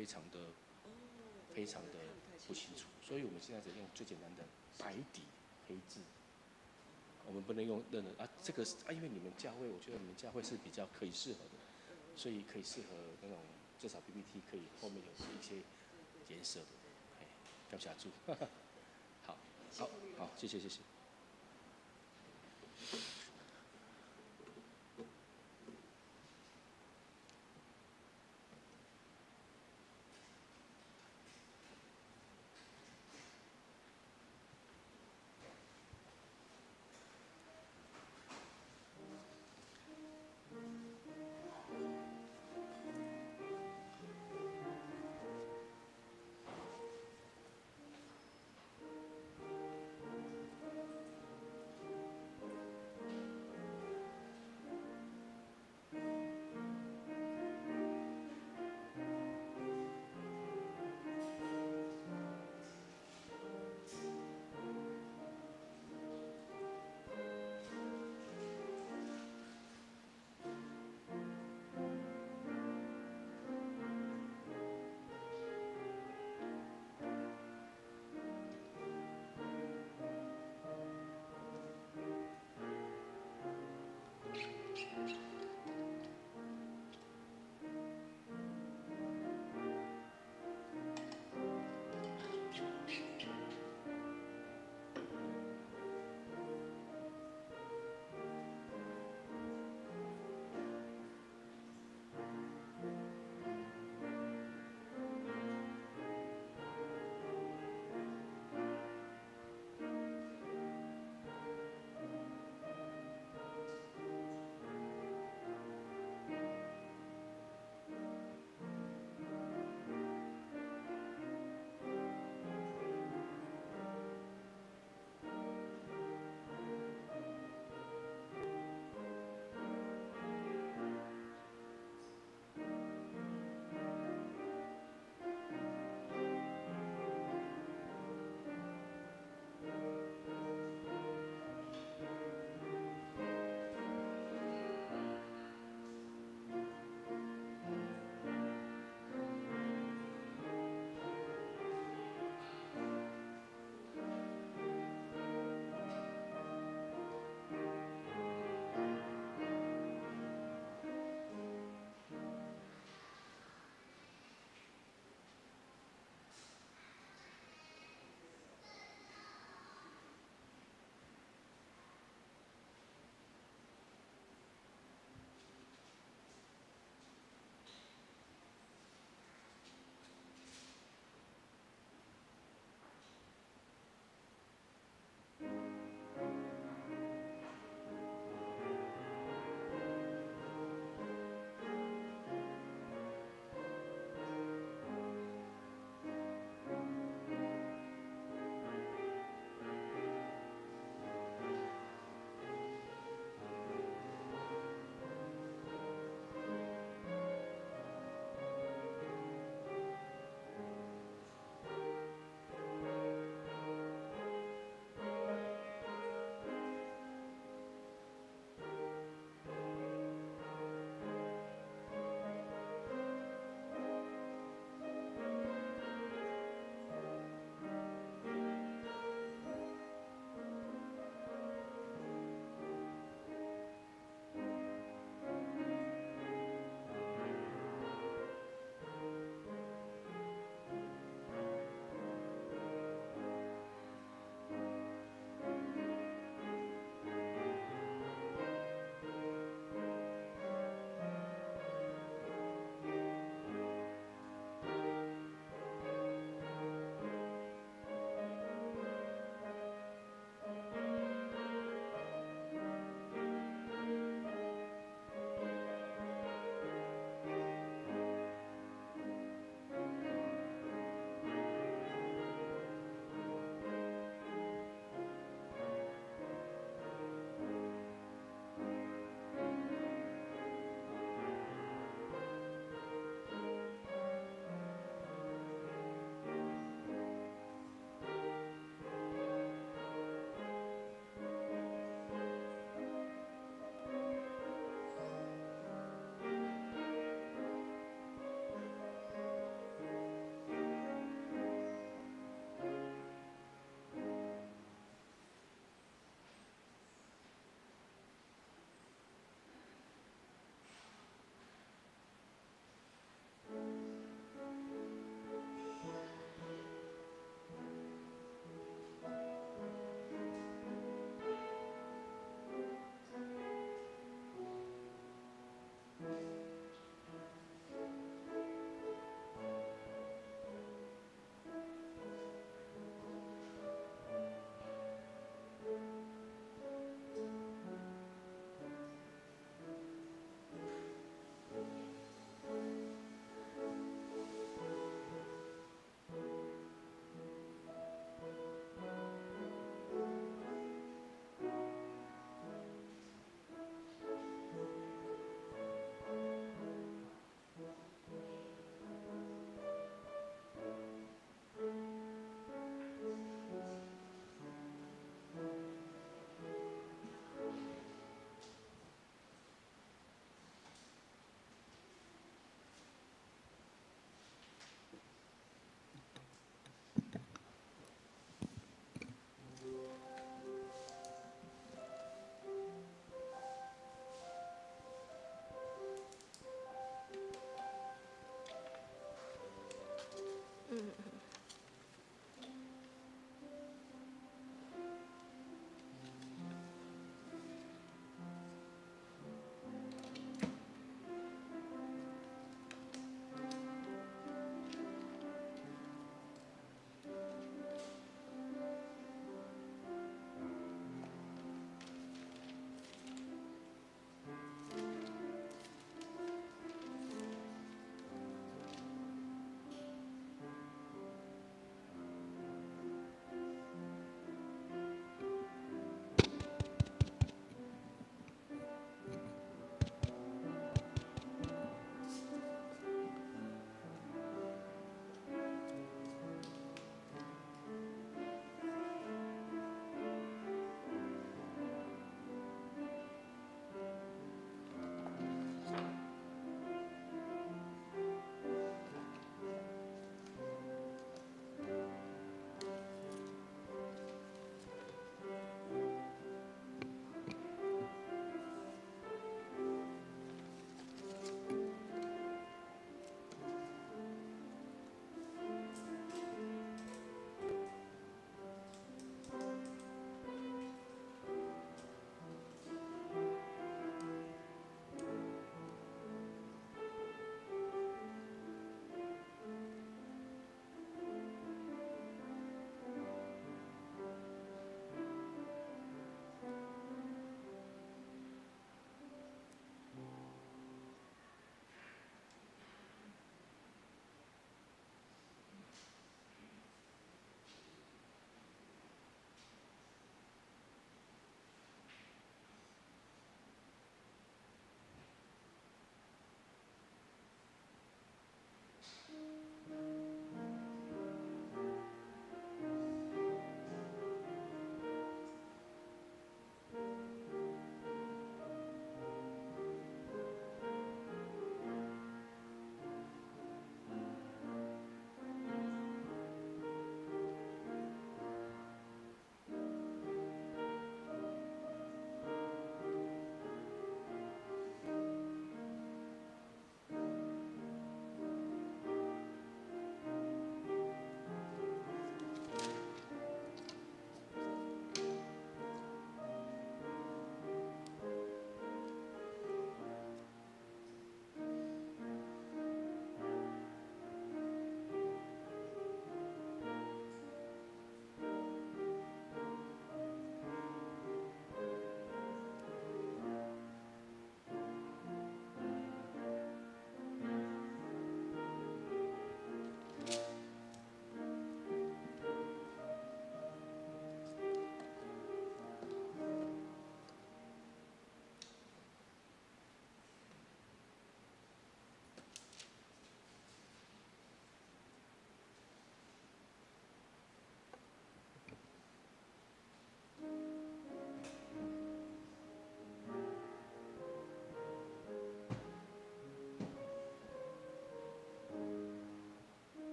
非常的不清楚，所以我们现在只用最简单的白底黑字。我们不能用任何这个因为你们价位，我觉得你们价位是比较可以适合的，所以可以适合那种至少 PPT 可以后面有一些颜色的，要下注。好，谢谢。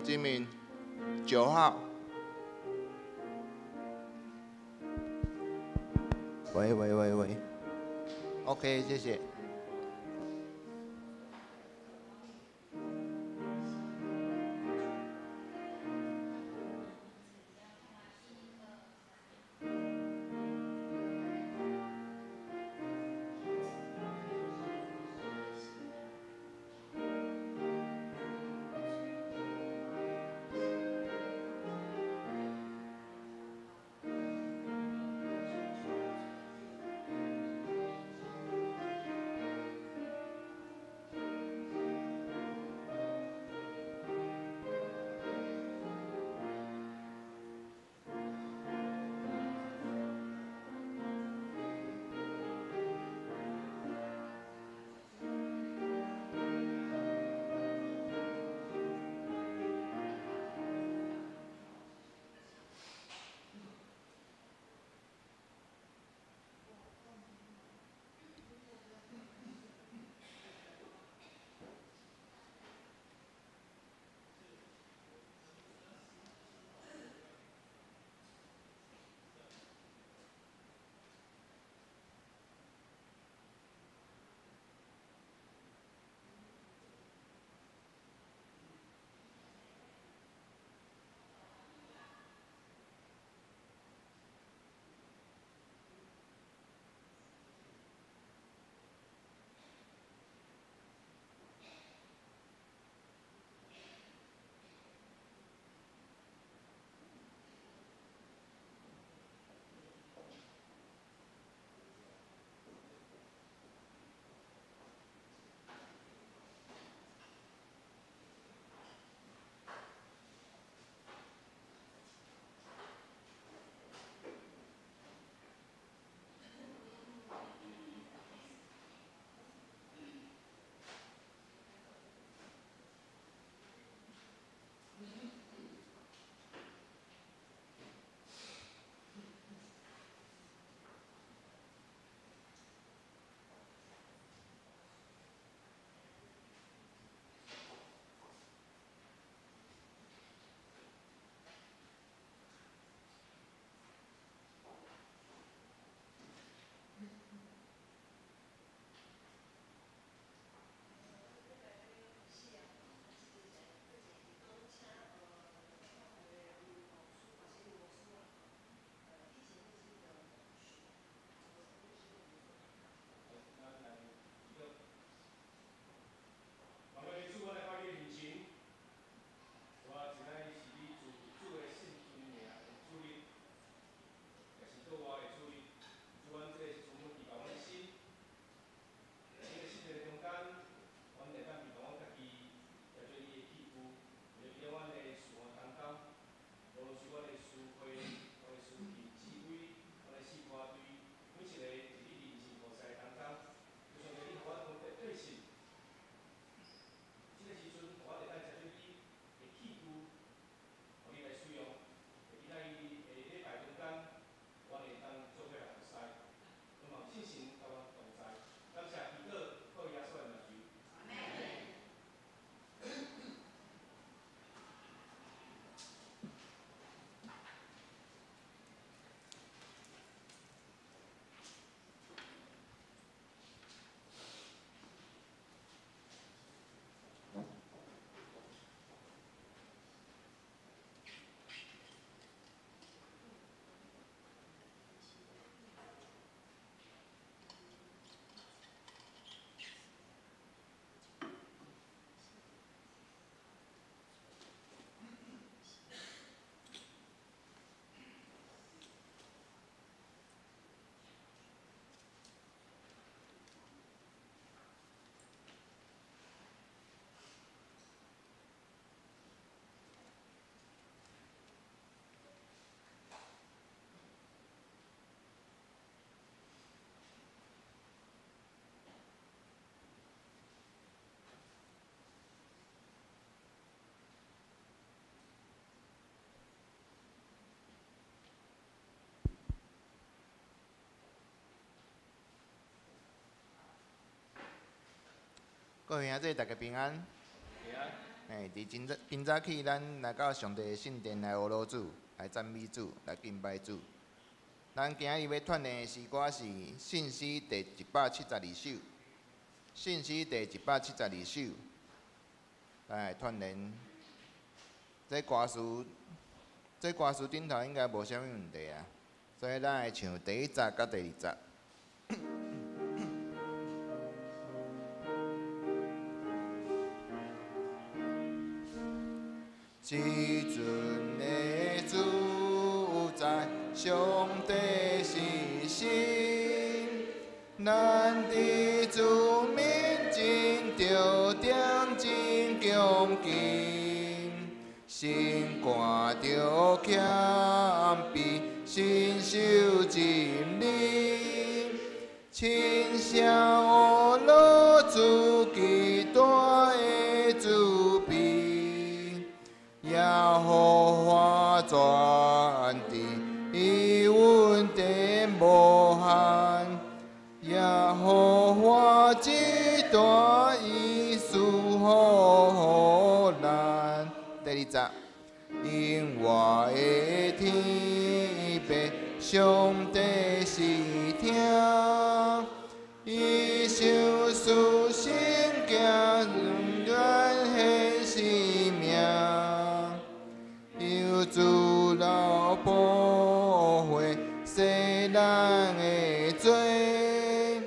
金明9号。喂，OK， 谢谢。各位兄弟，大家平安。平安。今早起，咱来到上帝的圣殿来学罗主，来赞美主，来敬拜主。咱今日要串的诗歌是信诗第172首，信诗第172首，咱来串联。这歌词顶头应该无啥物问题啊，所以咱来唱第1节甲第2节。至尊的主宰，上帝是神，咱的主民真着点真恭敬，心肝着谦卑，身受真理，亲像乌罗主极大的慈悲。耶和华全知，伊稳定无限。耶和华极大，伊赐福咱。第2节，因我的天父，上帝是听，伊想使圣行愿献生命。主老保护世人的罪，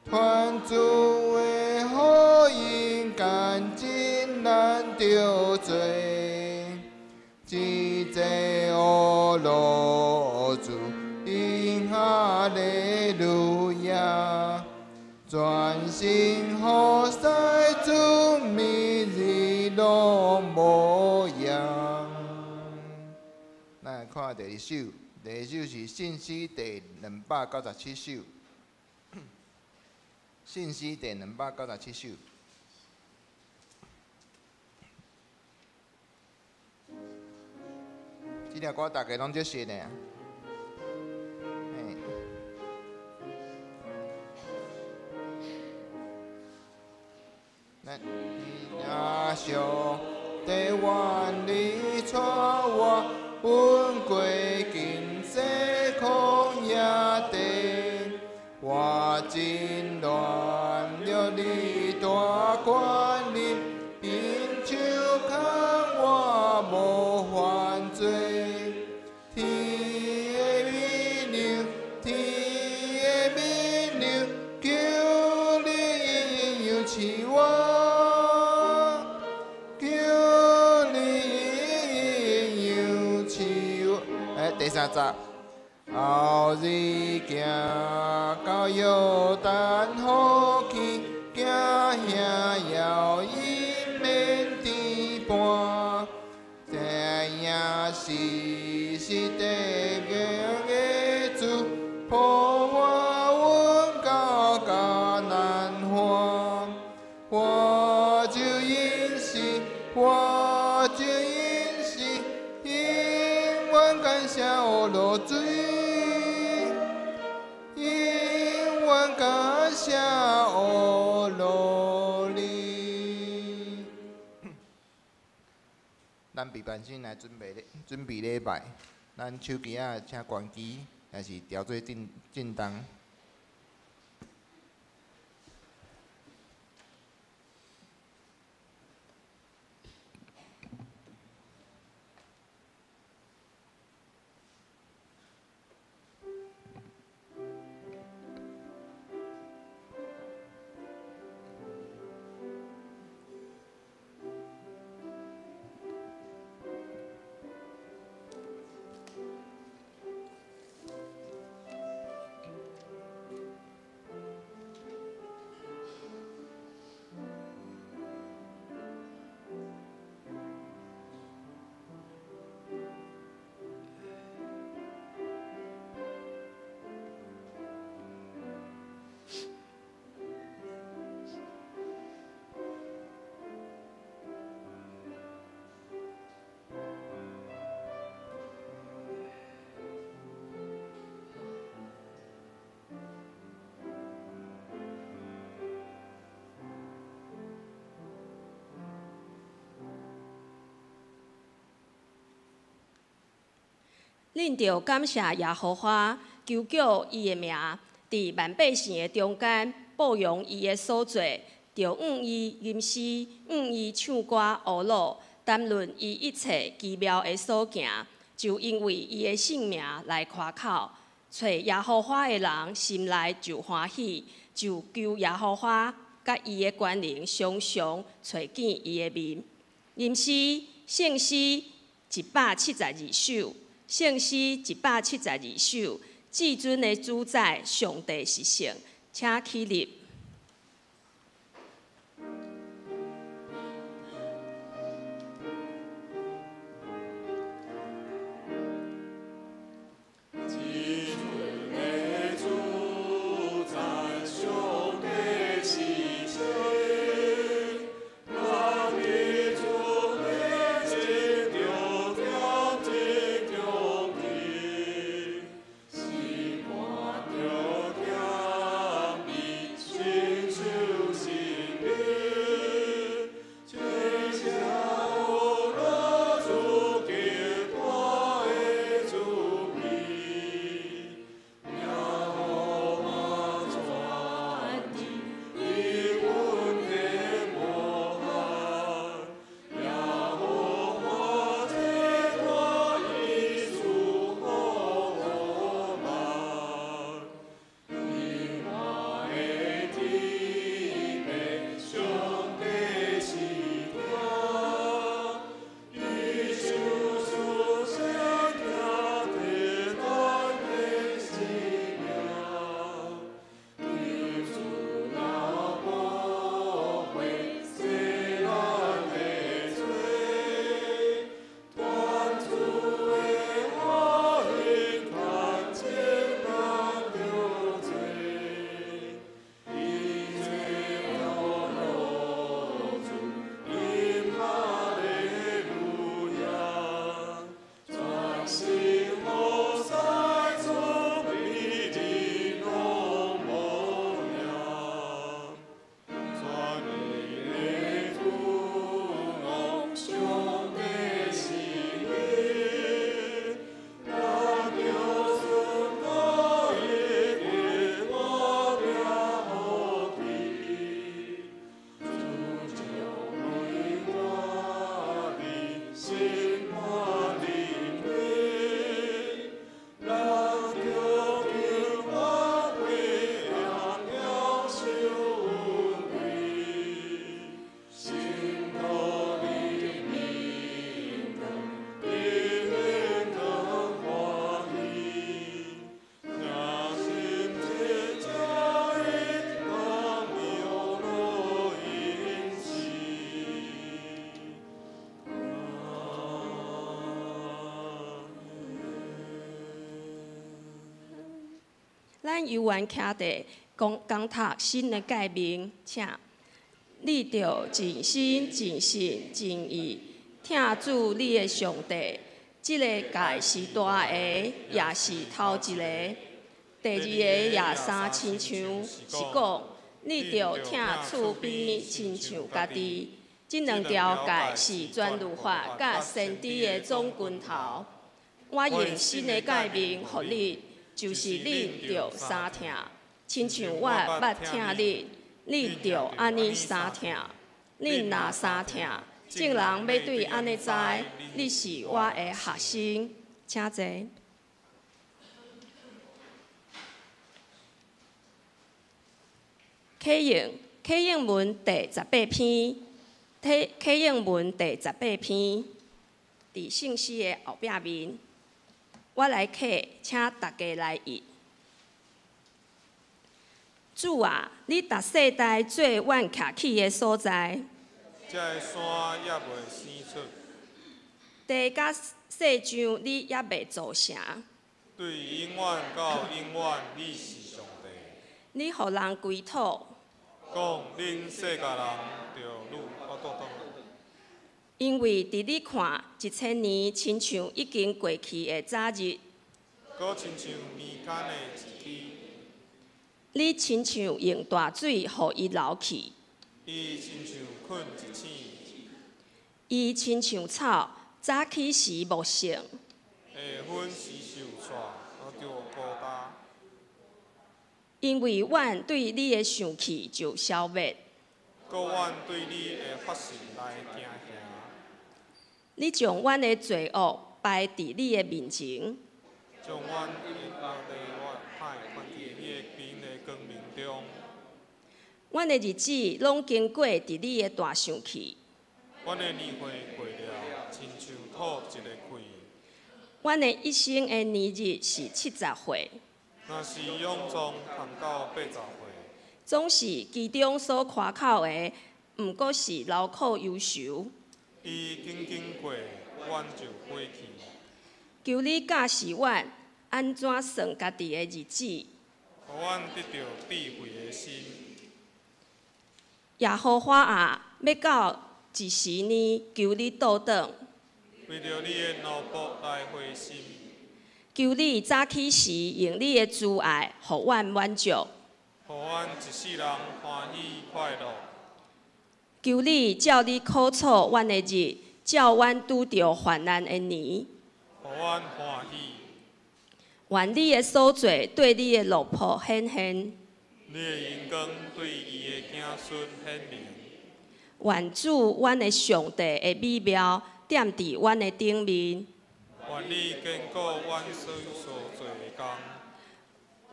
团主的好因干净咱着罪，只这乌罗主因哈利路亚，全心好塞主明日拢无恙。咱来看第2首，第2首是信诗第297首，信诗第297首。这条歌大家拢足熟的啊。咱也上帝万里带我。阮过今世曠野地，我真恋着你大权力，因手看我无犯罪。天的命令，天的命令，求你应有赐我。第3节，后日行到约旦河去，行兄要因免颠簸，这也是地的主，破坏阮到迦南花，我就因是，我就因是。感谢乌罗水，因愿感谢乌罗哩。咱备办先来准备礼拜，咱手机啊请关机，还是调做震动。恁着感谢耶和华，求救伊的名，伫万百姓的中间报扬伊的所做，着愿伊吟诗，愿伊唱歌学乐，谈论伊一切奇妙的所行，就因为伊的性命来夸口。找耶和华的人心内就欢喜，就求耶和华甲伊的权能常常找见伊的面。吟诗圣诗172首，圣诗172首，至尊的主宰上帝是圣，请起立。咱游园徛地讲读新的诫命，请你着尽心、尽性、尽意听主你的上帝。这个诫是大个，也是头一个。第二个也三亲像，是讲你着听厝边亲像家己。这两条诫是全律法甲先知的总拳头。我用新的诫命予你。就是恁着三听，亲像我捌听恁，恁着安尼三听。恁若三听，众人要对安尼知，你是我的学生。请坐。启应文第18篇，启应文第18篇，伫圣诗的后壁面。我来刻，请大家来译。主啊，你逐世代做阮徛起的所在，这个山也袂生出，地甲世上你也袂造成。对永远到永远，你是上帝。你互人归土，讲恁世家人着愈因为伫你看，1000年亲像已经过去的早日，搁亲像年间的一天。你亲像用大水，互伊流去；伊亲像困一醒，伊亲像草，早起时木性；下昏时因为阮对你的生气就消灭。搁阮对你的发誓来听兄。你将阮的罪恶摆伫你的面前，将阮的恶地我歹放伫你的边的光明中。阮的日子拢经过伫你的大生气，阮的年岁过了，亲像土一个开。阮的一生的年日是70岁，若是永壮通到80岁，总是其中所夸口的，毋过是劳苦忧愁。伊经过，阮就过去。求你教示阮安怎算家己的日子，互阮得到智慧的心。耶和华啊，要到一时呢？求你倒转，为着你的奴仆来回心，求你早起时用你的慈爱，互阮满足。互阮一世人欢喜快乐。求你照你苦楚阮的日，照阮拄着患难的年。互阮欢喜。愿你的所做对你的奴仆显现，你的阳光对伊的子孙显明。愿主阮的上帝的美妙踮伫阮的顶面。愿你坚固阮所做的工。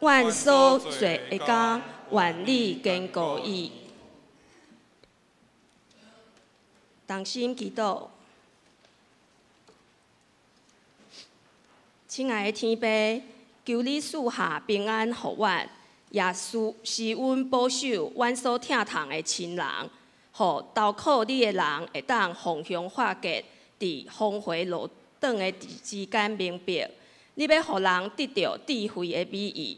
阮所做的工，愿你坚固伊。同心祈祷，亲爱的天父，求你赐下平安互阮，也施阮保守阮所疼痛的亲人，互投靠你的人会当逢凶化吉，伫峰回路转的之间明白，你要互人得到智慧的美意，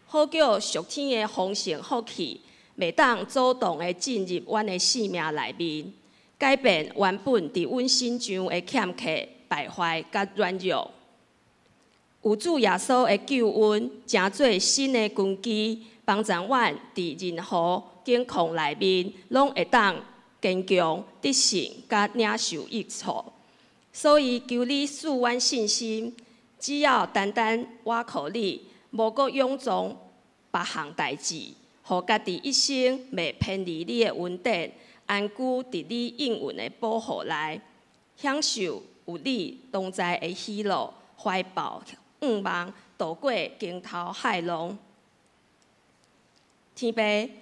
好叫属天的丰盛福气，袂当主动的进入阮的生命内面，改变原本伫阮身上的欠缺、败坏甲软弱。有主耶稣的救恩，成做新的根基，帮助阮伫任何境况内面，拢会当坚强、得胜，甲领受益处。所以求你赐阮信心，只要单单倚靠你，无阁佯装别项代志，互家己一生袂偏离你的恩典，安居伫你应允的保护内，享受有你同在的喜乐，怀抱望渡过惊涛骇浪。天父，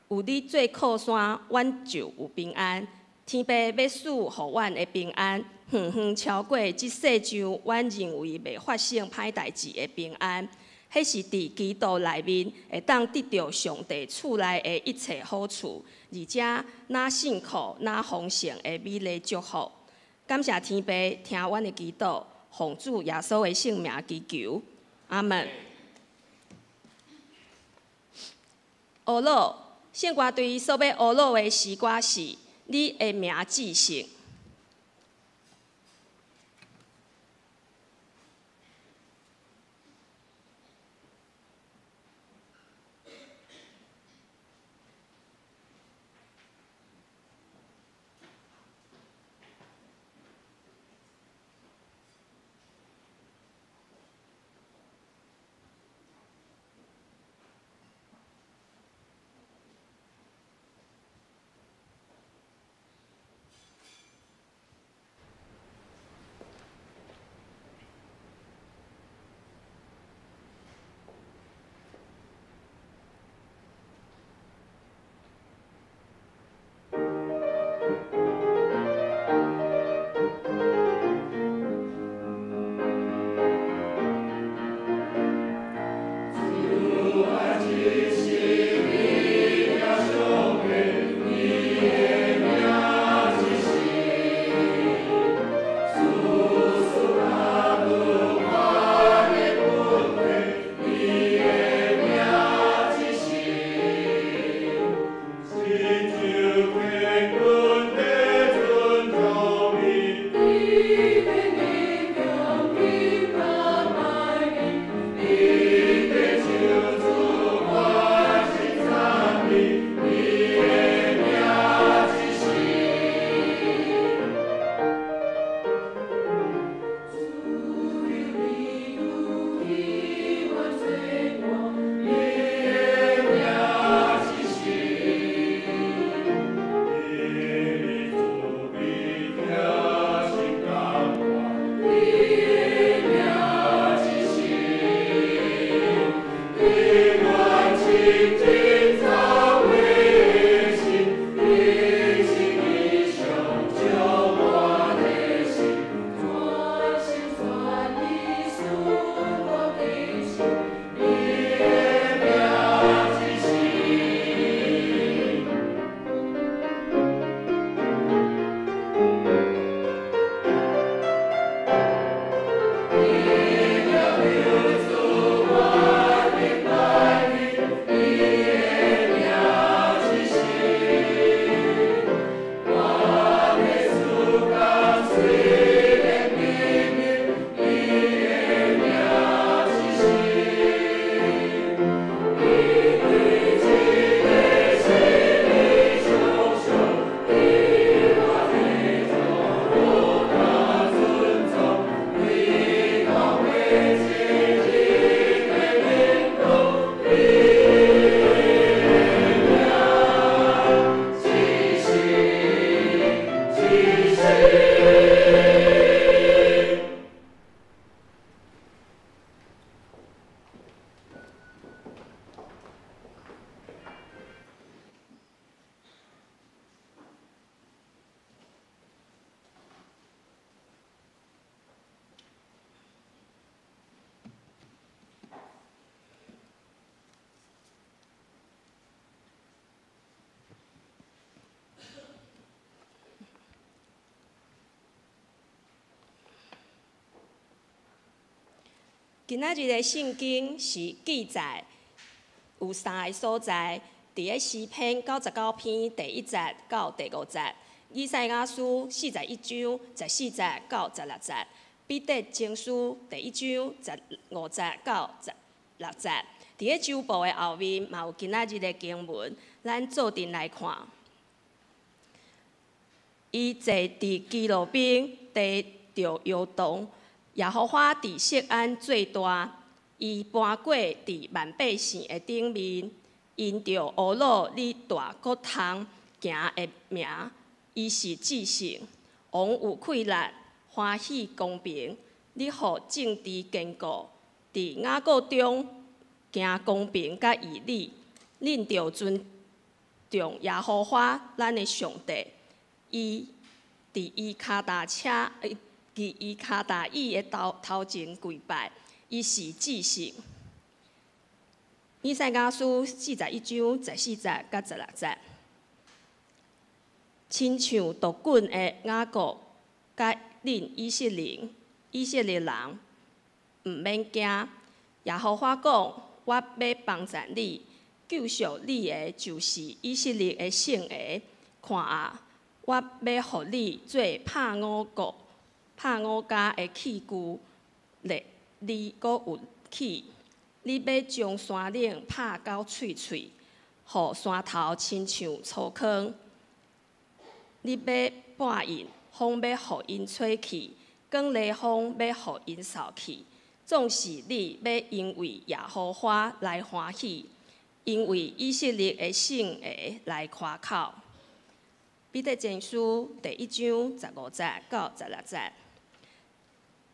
有你做靠山，阮就有平安。天父要赐互阮的平安，远远超过即世上阮认为袂发生歹代志的平安。迄是伫基督内面会当得到上帝厝内的一切好处，而且哪辛苦哪丰盛的美丽祝福。感谢天父听阮的祈祷，奉主耶稣的圣名祈求，阿门。学老，圣歌队所要学老的诗歌是《你的名至圣》。今仔日的圣经是记载有3个所在，伫个诗篇99篇第1节到第5节，以赛亚书41章14节到16节，彼得前书第1章15节到16节。伫个周报的后面嘛有今仔日的经文，咱做阵来看。伊坐伫基路边，地着摇动。耶和华伫锡安最大，伊搬过伫万百姓的顶面，因着乌鲁你大国堂行的名，伊是至圣，王有气力，欢喜公平，你互政治坚固，伫雅各中行公平甲义理，恁着尊重耶和华咱的上帝，伊伫伊骹踏车。伫伊骹踏椅的头前跪拜，伊是至圣。以赛亚书41章14节到16节，亲像独滚的雅各，甲恁以色列人，毋免惊。耶和华讲：我要帮助你，救赎你的就是以色列的圣爷。看啊，我要互你做拍五家的器具，你阁有气。你要将山岭拍到脆脆，互山头亲像粗糠。你要半引，风要互因吹去；光烈风要互因扫去。总是你要因为耶和华来欢喜，因为以色列的圣爷来夸口。彼得前书第1章15节到16节。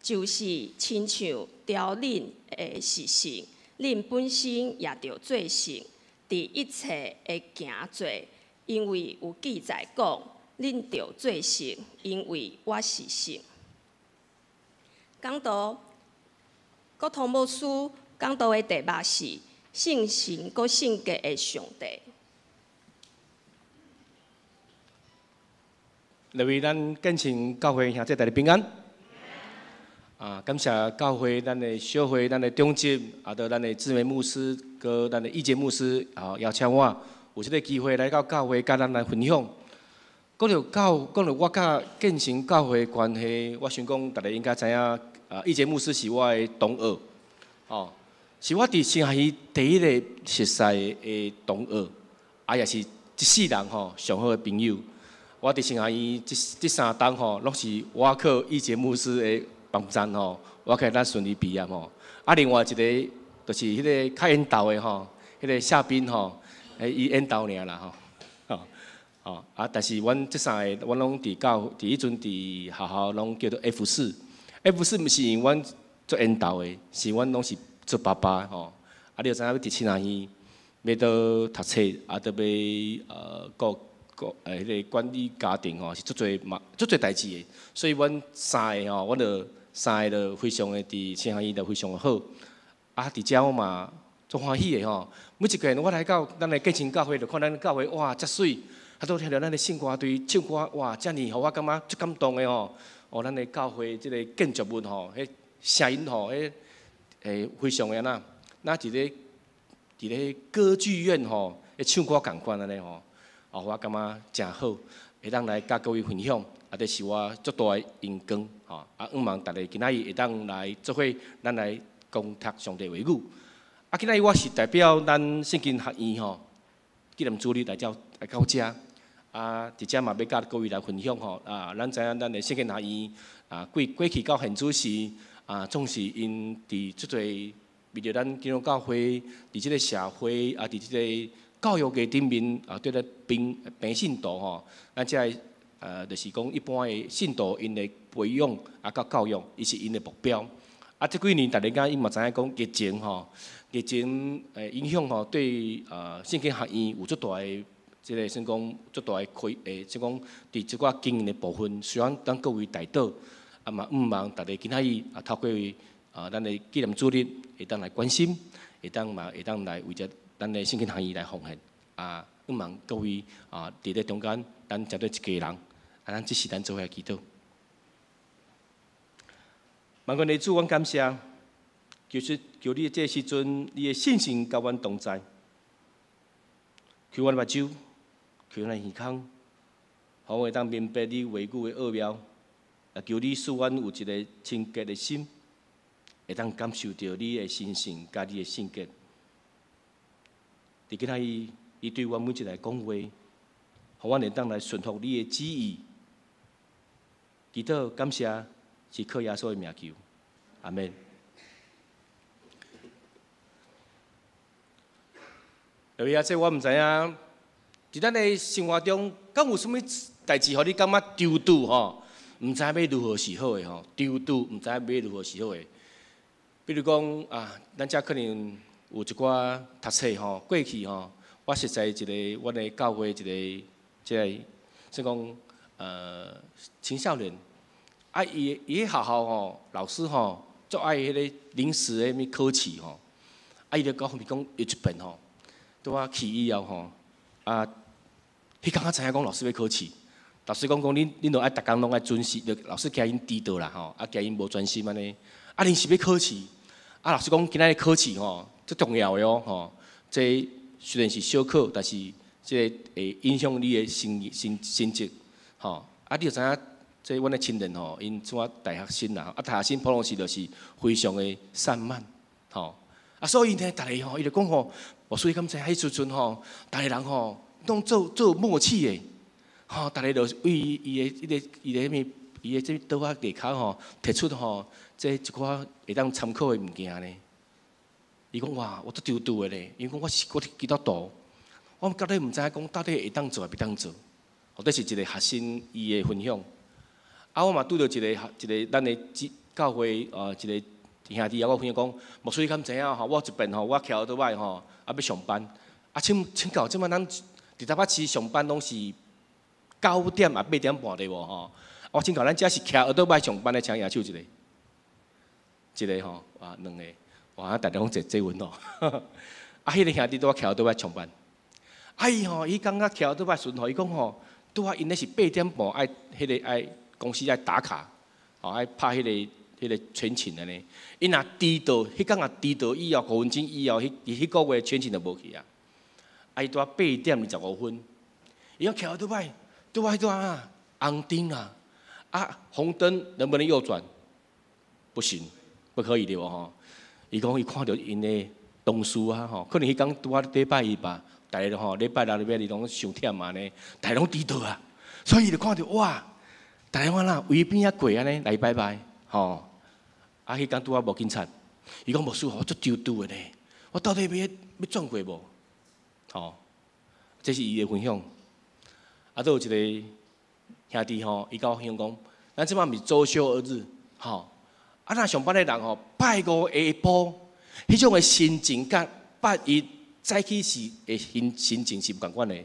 就是亲像雕恁的是圣，恁本身也着做圣，伫一切会行做，因为有记载讲，恁着做圣，因为我是圣。讲道，国通牧师讲道的题目是圣神国圣洁的上帝。来为咱建成教会兄弟大家平安。感谢教会咱的小会、咱的中级，到咱的志梅牧师、和咱的义杰牧师，邀请我有这个机会来到教会，甲咱来分享。讲到我甲建成教会的关系，我想讲大家应该知影，义杰牧师是我的同学，是我伫新溪第一个熟悉的同学，也是一世人上好的朋友。我伫新溪这3档拢是我靠义杰牧师的帮赞我可以咱顺利毕业另外一个就是迄个较缘投的迄个夏斌伊缘投尔啦但是阮这3个，阮拢伫迄阵伫学校拢叫做 F4，F4 毋是因阮做缘投的，是阮拢是做爸爸你就知影要伫新溪要倒读册，倒要迄个管理家庭是足侪代志的，所以阮3个阮就3个就非常的伫新溪就非常的好。伫遮我嘛足欢喜的每一个人我来到咱的建成教会，就看咱教会哇遮水，都听到咱的圣歌队唱歌哇，遮尔互我感觉足感动的咱的教会即个建筑物迄声音非常的那伫咧歌剧院迄唱歌共款安尼我感觉真好，会当来甲各位分享，这是我足大的荣光希望大家今仔日会当来做伙，咱来公读上帝话语。今仔日我是代表咱圣经学院纪念主日来到遮，伫遮嘛要甲各位来分享咱知影咱的圣经学院过去到现主时总是因伫即侪为着咱基督教会伫即个社会伫即个教育的顶面对咱平信徒咱遮就是讲一般的信徒因的培养甲教育，伊是因的目标。即几年大家伊嘛知影讲疫情影响对圣经学院有足大的即个算讲足大的即讲伫即寡经营的部分，希望咱各位大导嘛毋望大家今仔日透过咱的纪念主日会当来关心，会当来为着咱的圣经学院来奉献毋望各位伫咧中间，咱针对一家人，咱即时咱做伙祈祷。万军的主，阮感谢求你这时阵，你的信心甲阮同在，求阮目睭，求咱耳孔，互我会当明白你话语的奥妙，也求你使阮有一个清洁的心，会当感受到你的神性甲你的性格。伫今仔日，伊对阮每一个讲话，互阮会当来顺服你的旨意。祈祷感谢，是靠耶稣的名求，阿门。因为这我毋知影，伫咱的生活中，敢有啥物代志，互你感觉丢拄吼？毋知要如何是好的吼？丢拄毋知要如何是好的。比如讲啊，咱遮可能有一寡读册吼，过去吼，我实在一个阮的教会一个即个，即讲青少年，啊伊学校吼，老师吼，足爱迄个临时的物考试吼，啊伊就讲后面讲有一本吼。拄啊去以后吼，啊，迄刚知影讲老师要考试，老师讲恁著爱逐工拢爱准时，老师惊因迟到啦吼，啊惊因无专心安尼，啊临时要考试，啊老师讲今仔日考试吼，最重要的哦吼，这虽然是小考，但是这会影响你的成绩吼，啊你著知影，这阮的亲人吼，因怎啊大学生啦，啊大学生普通时就是非常的散漫吼，啊所以呢，逐个吼伊就讲吼。所以敢知迄时阵吼，逐个人吼拢做默契的，吼，逐个就为伊的这刀啊地骹吼，摕出吼这一寡会当参考的物件呢。伊讲哇，我都丢丢的咧，因为讲我是基督徒，我到底毋知影讲到底会当做还袂当做，或者是一个学生伊的分享。啊，我嘛拄到一个咱的教会一个兄弟啊，我分享讲，牧师敢知影吼，我一遍吼，我徛倒摆吼。啊，要上班，啊，请教，即摆咱伫台北市上班拢是9点啊8点半对无吼？我请教，咱遮是徛倒摆上班的，请举手一个吼，啊2个，哇，大家拢坐稳咯。啊，迄个兄弟拄啊徛倒摆上班，啊伊吼，伊感觉徛倒摆顺吼，伊讲吼，拄啊因咧是8点半爱爱公司爱打卡，吼爱拍迄个全勤安尼，伊若迟到，迄天若迟到以后5分钟以后，迄个月全勤就无去啊。啊，伊拄啊8点25分，伊讲徛倒摆，拄啊红灯啊，啊红灯能不能右转？不行，不可以的吼。伊讲伊看到因的同事啊吼，可能迄天拄啊礼拜一吧，大家吼礼拜六、礼拜日拢伤忝嘛呢，大家拢迟到啊，所以伊就看到哇，大家我啦围边啊过安尼来拜拜吼。啊，迄天拄啊无警察，伊讲牧师吼足丢丢的呢，我到底要转过无？吼，这是伊的分享。啊，都有一个兄弟吼，伊甲我分享讲，咱即摆毋是周休二日，吼，啊，咱上班的人吼，拜五下晡，迄种的心情甲拜一早起时的心情是毋共款的。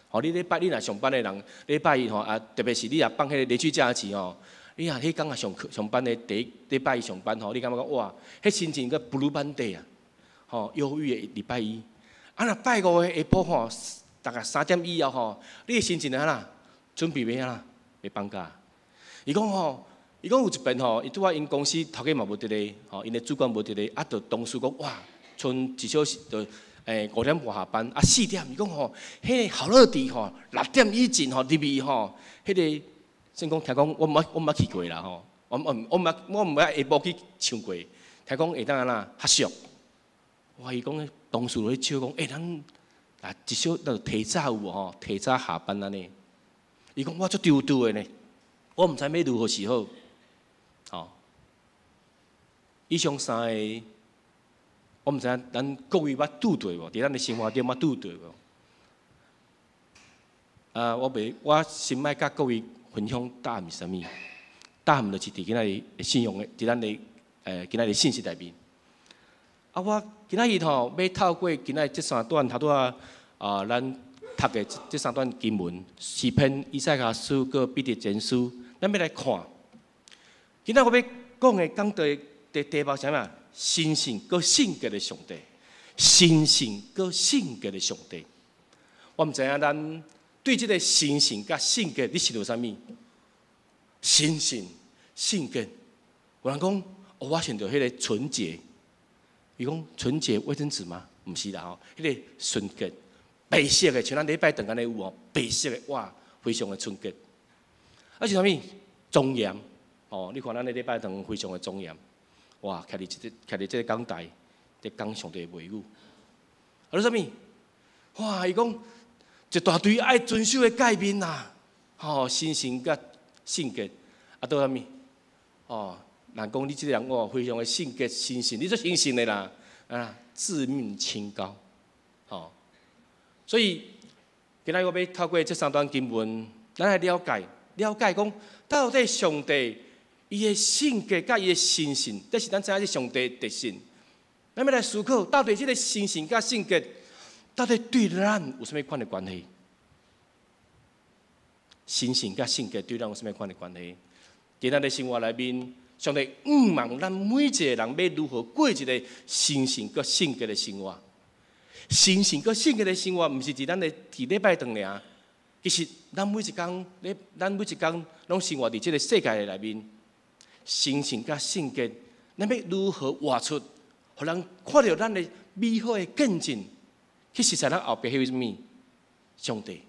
吼，你礼拜你若上班的人，礼拜一吼啊，特别是你若放迄个连续假期吼。你啊，迄天啊上班的礼拜一上班吼，你感觉讲哇，迄心情个 blue Monday 啊，吼忧郁的礼拜一。啊，若拜五的下晡吼，大概3点以后吼，你的心情安啦，准备要安啦，要放假。伊讲吼，伊讲有一遍吼，伊拄啊因公司头家嘛无伫咧，吼，因的主管无伫咧，啊，就同事讲哇，剩1小时就5点半下班，啊4点，伊讲吼，迄个好乐迪吼6点以前吼入去吼，迄个。先讲，听讲我毋捌去过啦吼，我毋捌下晡去唱过，听讲会当安那合宿。哇！伊讲同事咧笑讲，咱啊至少要提早有无吼？提早下班安尼。伊讲我足丢丢的呢，我毋知要如何是好。吼，以上3个，我毋知影咱各位捌拄对无？伫咱的生活中捌拄对无？啊，我先莫甲各位。分享答案是啥物？答案就是伫今仔日信用的，伫咱的今仔日信息内面。啊，我今仔日吼要透过今仔日这3段头拄啊咱读的这3段经文，诗篇、以赛亚书个彼得前书，咱要来看。今仔我要讲的讲的题目是啥物？神性个性格的上帝，神性个性格的上帝。我毋知影咱。对这个神性甲性格，你想到啥物？神性、性格，有人讲，哦，我想到迄个纯洁，伊讲纯洁卫生纸吗？毋是啦吼，迄个纯洁白色的，像咱礼拜堂安尼有哦，白色的哇，非常的纯洁。啊是啥物？庄严哦，你看咱的礼拜堂非常的庄严，哇，徛伫即个讲台，伫讲上帝的话语。啊，你啥物？哇，伊讲一大堆爱遵守的诫命啦，吼，心性甲性格，啊，倒啥物？哦，人讲你即个人哦，非常的性格心性，你做心性的啦，啊，自命清高，吼。所以今仔我要透过这3段经文，咱来了解讲，到底上帝伊的性格甲伊的心性，这是咱知影是上帝的特性。咱要来思考，到底这个心性甲性格，到底对咱有啥物款的关系？心性甲性格对咱有啥物款的关系？在咱的生活内面，上帝望咱每一个人要如何过一个心性甲性格的生活。心性甲性格的生活，毋是伫咱的礼拜堂尔。其实咱每一天拢生活伫即个世界的内面。心性甲性格，咱要如何活出，互人看到咱的美好的见证？去实在咱后壁迄位什么？上帝。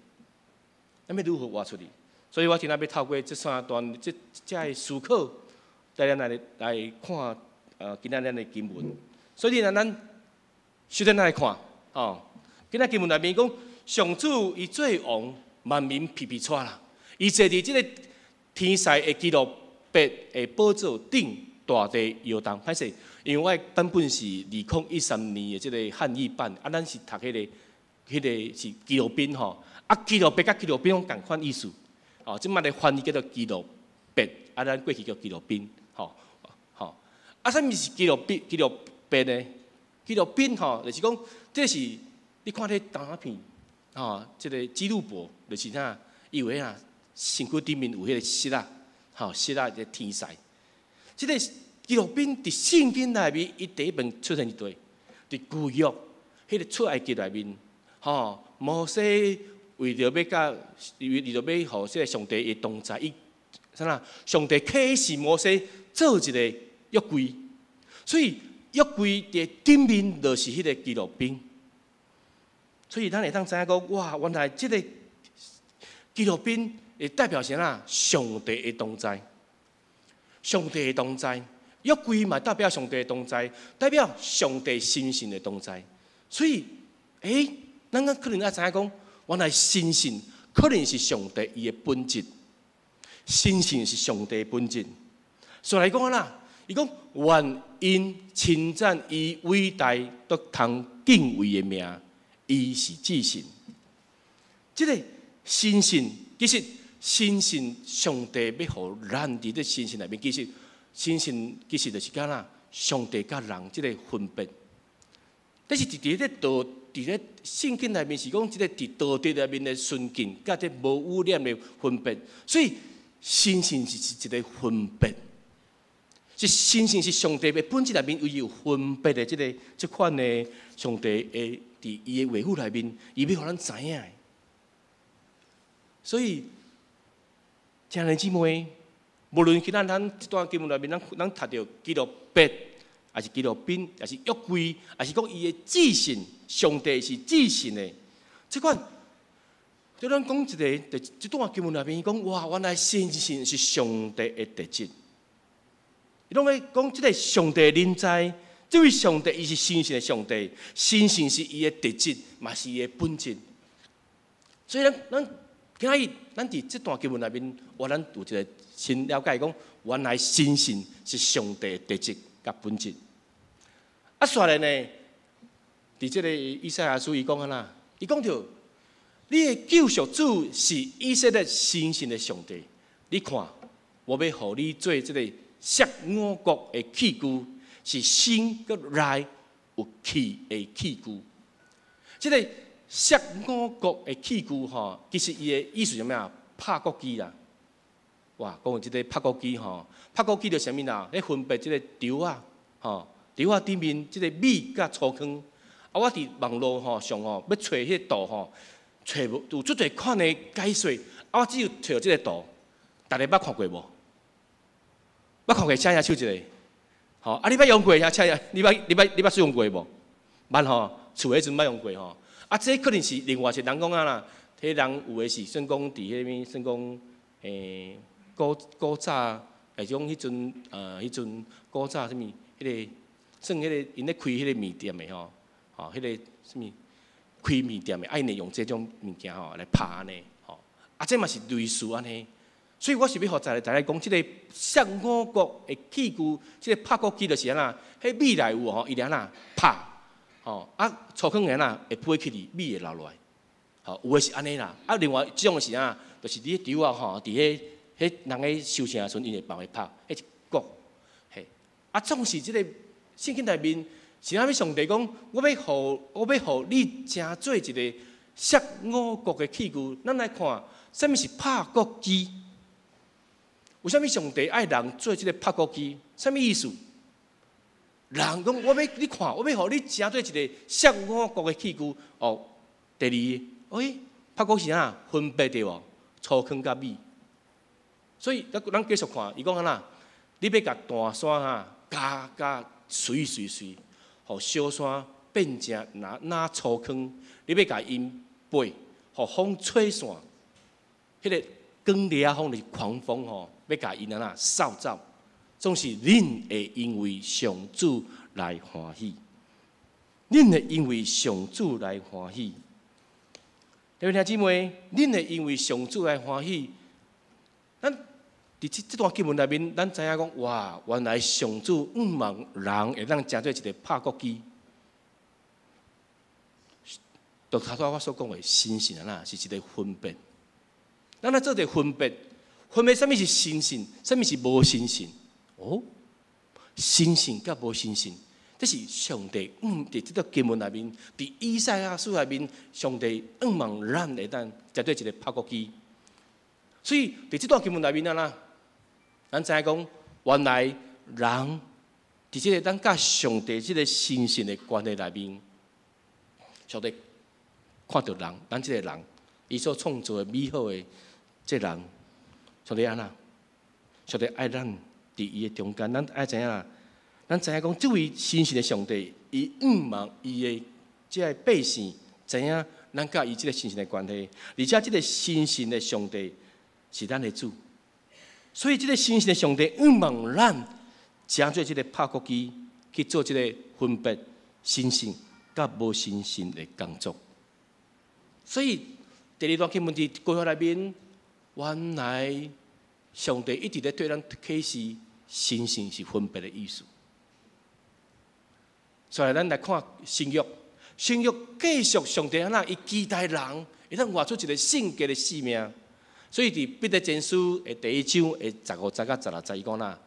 咱要如何活出去？所以我今仔要透过这3段这的思考，带咱来看今仔咱的经文。所以咱首先来看今仔经文内面讲，上主伊做王，万民皮皮喘啦。伊坐伫即个天使的基路伯的宝座顶，大地摇动。歹势，因为我的版本是2013年的即个汉译版，咱是读迄个是基路宾吼。基路伯甲基路宾共款意思。即摆的翻译叫做基路伯，咱过去叫基路宾，啥物是基路伯呢？基路宾就是讲，这是你看迄动画片，即个纪录片，就是啥，以为身躯顶面有迄个虱仔，虱仔的天使。即个基路宾伫圣经内面，伊第一本出现一对，伫旧约迄个出埃及内面，摩西。为着要互即个上帝的同在，上帝启示摩西做一个约柜，所以约柜的顶面就是迄个基路宾。所以咱会当知影讲，哇，原来即个基路宾会代表啥啦？上帝的同在，上帝的同在，约柜嘛代表上帝的同在，代表上帝心性的同在。所以，咱可能要知影讲。原来心性可能是上帝伊的本质，心性是上帝的本质。所以来讲啦，伊讲愿因称赞伊伟大得通敬畏的名，伊是至神。这个心性，其实心性上帝要互咱伫这心性内面，其实心性其实就是讲啦，上帝甲人这个分别。但是伫咧道。伫咧圣经内面是讲，即个伫道德内面的纯净，甲这无污染的分别。所以心性是一个分别，是心性是上帝的本质内面有分别的即款的上帝的伫伊的话语内面，伊要互咱知影。所以，亲爱的姊妹，无论今咱这段经文内面，咱读到基督伯。还是基路宾，还是约柜，还是讲伊的至神，上帝是至神的。即款，就咱讲一个，这段经文内面讲，哇，原来心性是上帝的特质。伊拢会讲，即个上帝的临在，这位上帝伊是心性的上帝，心性是伊的特质，嘛是伊的本质。所以咱今仔日，咱伫这段经文内面，咱有一个新了解，讲原来心性是上帝的特质。甲本质，煞来呢？伫即个以赛亚书伊讲啦，伊讲着，你的救赎主是以色列心性的上帝。你看，我要互你做即个摄五国的器具，是心佮内有气的器具。即个摄五国的器具其实伊的意思是咩啊？拍国机啦。哇，讲即个拍国机拍国机着啥物啦？咧分别即个条啊，条啊顶面即个米甲粗糠。我伫网络上要找迄个图找无有足侪款的解说。我只有找即个图，大家捌看过无？捌看过，请下手一个。吼，啊，你捌用过遐车呀？你捌使用过无？捌吼，厝迄阵捌用过吼。啊，这可能是另外一个人讲啊啦，迄人有诶是算讲伫迄物，算讲古早诶种迄阵迄阵古早啥物，迄个算迄个因咧开迄个面店诶吼，吼，迄个啥物开面店诶，因会用这种物件吼来拍安尼，吼，啊，这嘛是类似安尼。所以我是要互大家讲，即个上五国的器具，即个拍鼓机就是安那，迄米内有吼，伊安那拍，吼啊，粗糠安那会飞起哩，米会流落来，吼，有诶是安尼啦。啊，另外一种是安，就是伫迄场啊吼，伫迄人诶收成诶时阵，伊会帮伊拍，迄一鼓，嘿，啊，总是即个圣经内面是安要上帝讲，我要互你成做一个上五国的器具，咱来看，啥物是拍鼓机？为什么上帝爱人做这个拍鼓机？什么意思？人讲我要你看，我要互你成做一个上五国的器具。哦，第二，拍鼓是安分别着无？粗糠甲米。所以咱继续看，伊讲安那，你要甲大山加碎，互小山变成拿粗糠，你要甲因背，互风吹散，迄个光烈风就是狂风吼。要甲因安那扫走，总是恁会因为上主来欢喜，恁会因为上主来欢喜。各位弟兄姊妹，恁会因为上主来欢喜。咱伫这段经文内面，咱知影讲，哇，原来上主望人会当成做一个拍鼓机。就头拄我所讲的新信安那是一个分别，咱来做一个分别。分别什么是新信，什么是无新信？哦，新信甲无新信，这是上帝伫这个经文内面，伫以赛亚书内面，上帝望咱会当绝对一个拍鼓机。所以伫这段经文内面啊，咱知影讲，原来人伫这个咱甲上帝这个新信的关系内面，上帝看到人，咱这个人，伊所创造的美好的这人。上帝安那，上帝爱咱伫伊的中间，咱爱知影，咱知影讲，这位新神的上帝，伊望伊的这个百姓知影咱甲伊这个新神的关系，而且这个新神的上帝是咱的主，所以这个新神的上帝望咱成做这个拍鼓机去做这个分别新神甲无新神的工作。所以第二段经文伫规划内面。原来上帝一直在对咱启示，新神是分别的意思。所以咱来看新约，新约继续上帝安那，伊期待人会当活出一个圣洁的生命。所以伫彼得前书的第1章的15节到16节，伊讲啦：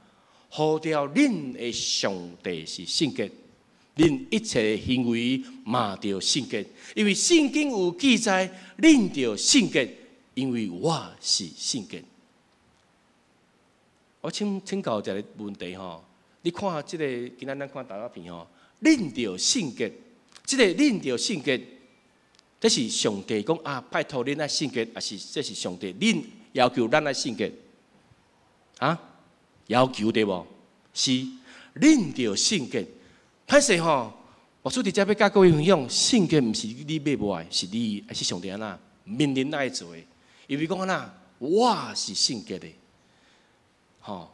呼召恁的上帝是圣洁，恁一切行为嘛着圣洁，因为圣经有记载，恁着圣洁。因为我是圣洁，我请教一个问题吼，你看这个今仔咱看大画片吼，恁着圣洁，这个恁着圣洁，这是上帝讲啊，拜托恁爱圣洁，还是这是上帝恁要求咱爱圣洁？啊，要求对无？是恁着圣洁。歹势吼，我所伫遮要甲各位分享，圣洁毋是你要无爱，是你还是上帝安那命令爱做的。因为讲安那，我是圣洁的，吼。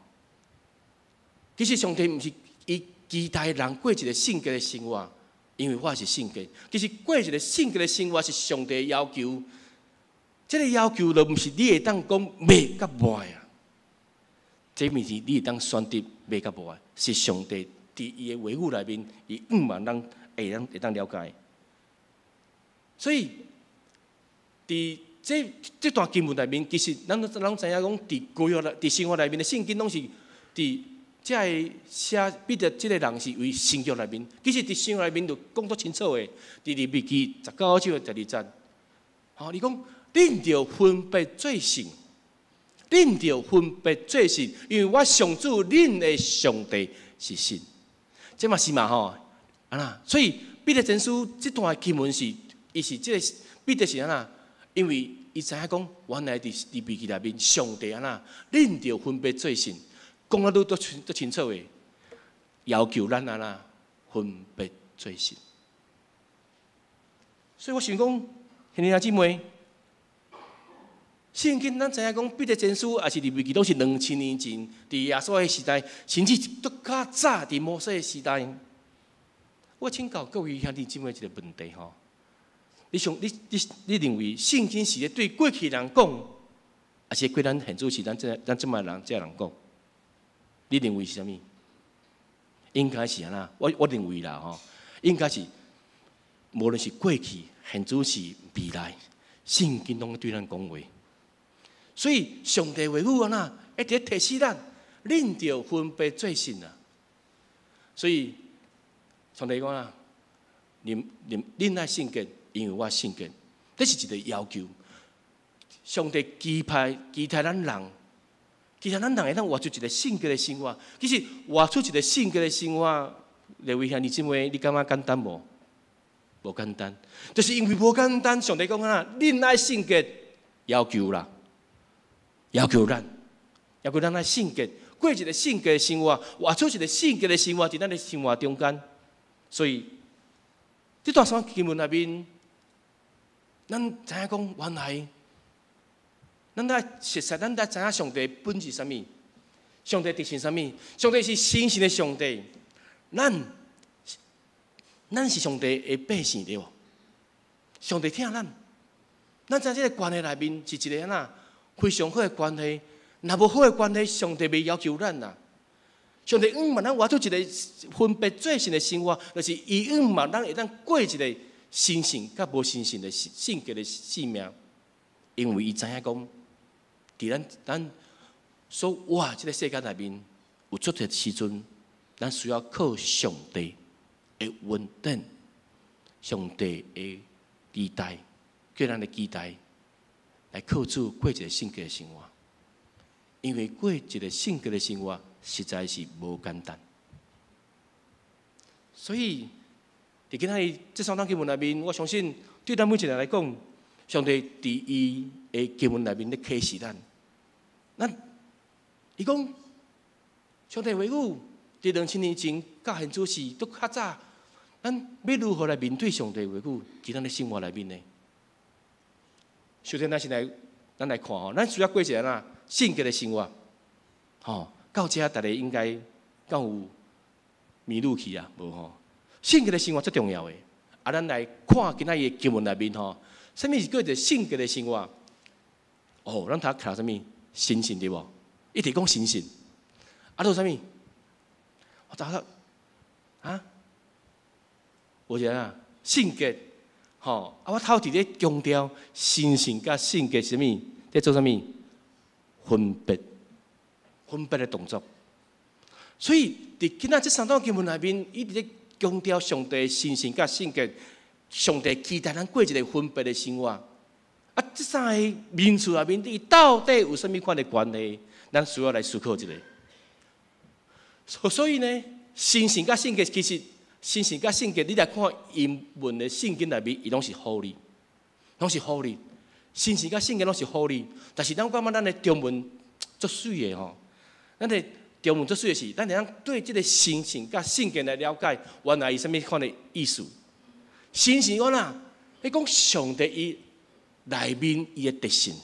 其实上帝毋是伊期待人过一个圣洁的生活，因为我是圣洁。其实过一个圣洁的生活是上帝的要求，这个要求就毋是你会当讲袂甲无爱啊，这毋是你会当选择袂甲无爱，是上帝伫伊的话语内面，伊望人会当了解。所以，这段经文内面，其实咱知影讲，伫规划伫生活内面的圣经，拢是伫这个写彼得这个人是为圣约内面。其实伫生活内面就讲得清楚的，伫利未记19章12节，你讲恁着分别做圣，恁着分别做圣，因为我上主恁的上帝是神。这嘛是嘛吼，安那，所以彼得前书这段经文是，伊是这个彼得是安那。因为伊知影讲，原来伫利未记内面，上帝安那，恁着分别做圣，讲啊都清楚诶。要求咱安那分别做神。所以我想讲，兄弟姊妹，圣经咱知影讲，彼得前书也是利未记，都是2000年前，伫耶稣的时代，甚至都较早伫摩西的时代。我请教各位兄弟姊妹一个问题吼：你认为圣经是咧对过去人讲，还是对咱现在是咱即卖人人讲？你认为是啥物？应该是安那？我认为啦吼，应该是无论是过去、现在是未来，圣经拢对咱讲话。所以上帝话语安那一直提示咱，恁着分别做神啊。所以上帝讲啊，恁爱圣洁，因为我圣洁，这是一个要求。上帝期待咱人。其实咱人会当活出一个圣洁的生活。其实活出一个圣洁的生活，各位兄弟姊妹，你感觉简单无？无简单，就是因为无简单。上帝讲啊，恁爱圣洁，要求啦，要求咱爱圣洁，过一个圣洁的生活，活出一个圣洁的生活，在咱的生活中间。所以，这段经文内面，咱知影讲原来。咱在实在，咱在知影上帝本质是啥物？上帝特性啥物？上帝是神性的上帝，咱是上帝的百姓对无？上帝疼咱，咱在这个关系内面是一个安非常好的关系。若无好的关系，上帝袂要求咱呐。上帝望咱活出一个分别做神的生活，就是伊望咱会当过一个神性甲无神性的圣洁的生命，因为伊知影讲。伫咱所活这个世界内面有出的时阵，咱需要靠上帝的稳定、上帝的期待，叫咱的期待来靠主过一个圣洁的生活。因为过一个圣洁的生活实在是无简单，所以伫今仔日这3段经文内面，我相信对咱每一个人来讲，上帝伫伊的经文内面咧启示咱。伊讲，上帝话语伫2000年前到现在是都较早，咱要如何来面对上帝话语？伫咱的生活内面呢？首先，咱来看吼，咱需要过一个圣洁的生活。吼，到这大家应该敢有迷路去啊？无吼，圣洁的生活最重要的。啊，咱来看今仔日经文内面吼，什么是叫做圣洁的生活？哦，咱读什么？神性对无？一直讲神性，啊，做啥物？我查到啊，有一个圣洁，吼，啊，我头伫咧强调神性甲圣洁是啥物？在做啥物？分别的动作。所以伫今仔这3段经文内面，一直咧强调上帝神性甲圣洁，上帝期待咱过一个分别的生活。啊，这3个名词内面，伊到底有啥物款的关系？咱需要来思考一下。所以呢，神性甲圣洁，其实神性甲圣洁，你来看英文的圣经内面，伊拢是好理，拢是好理。神性甲圣洁拢是好理，但是咱感觉咱的中文足水的吼，咱的中文足水的是，咱会对这个神性甲圣洁来了解，原来伊啥物款的意思？神性我哪？你讲上帝伊。内面伊的特性，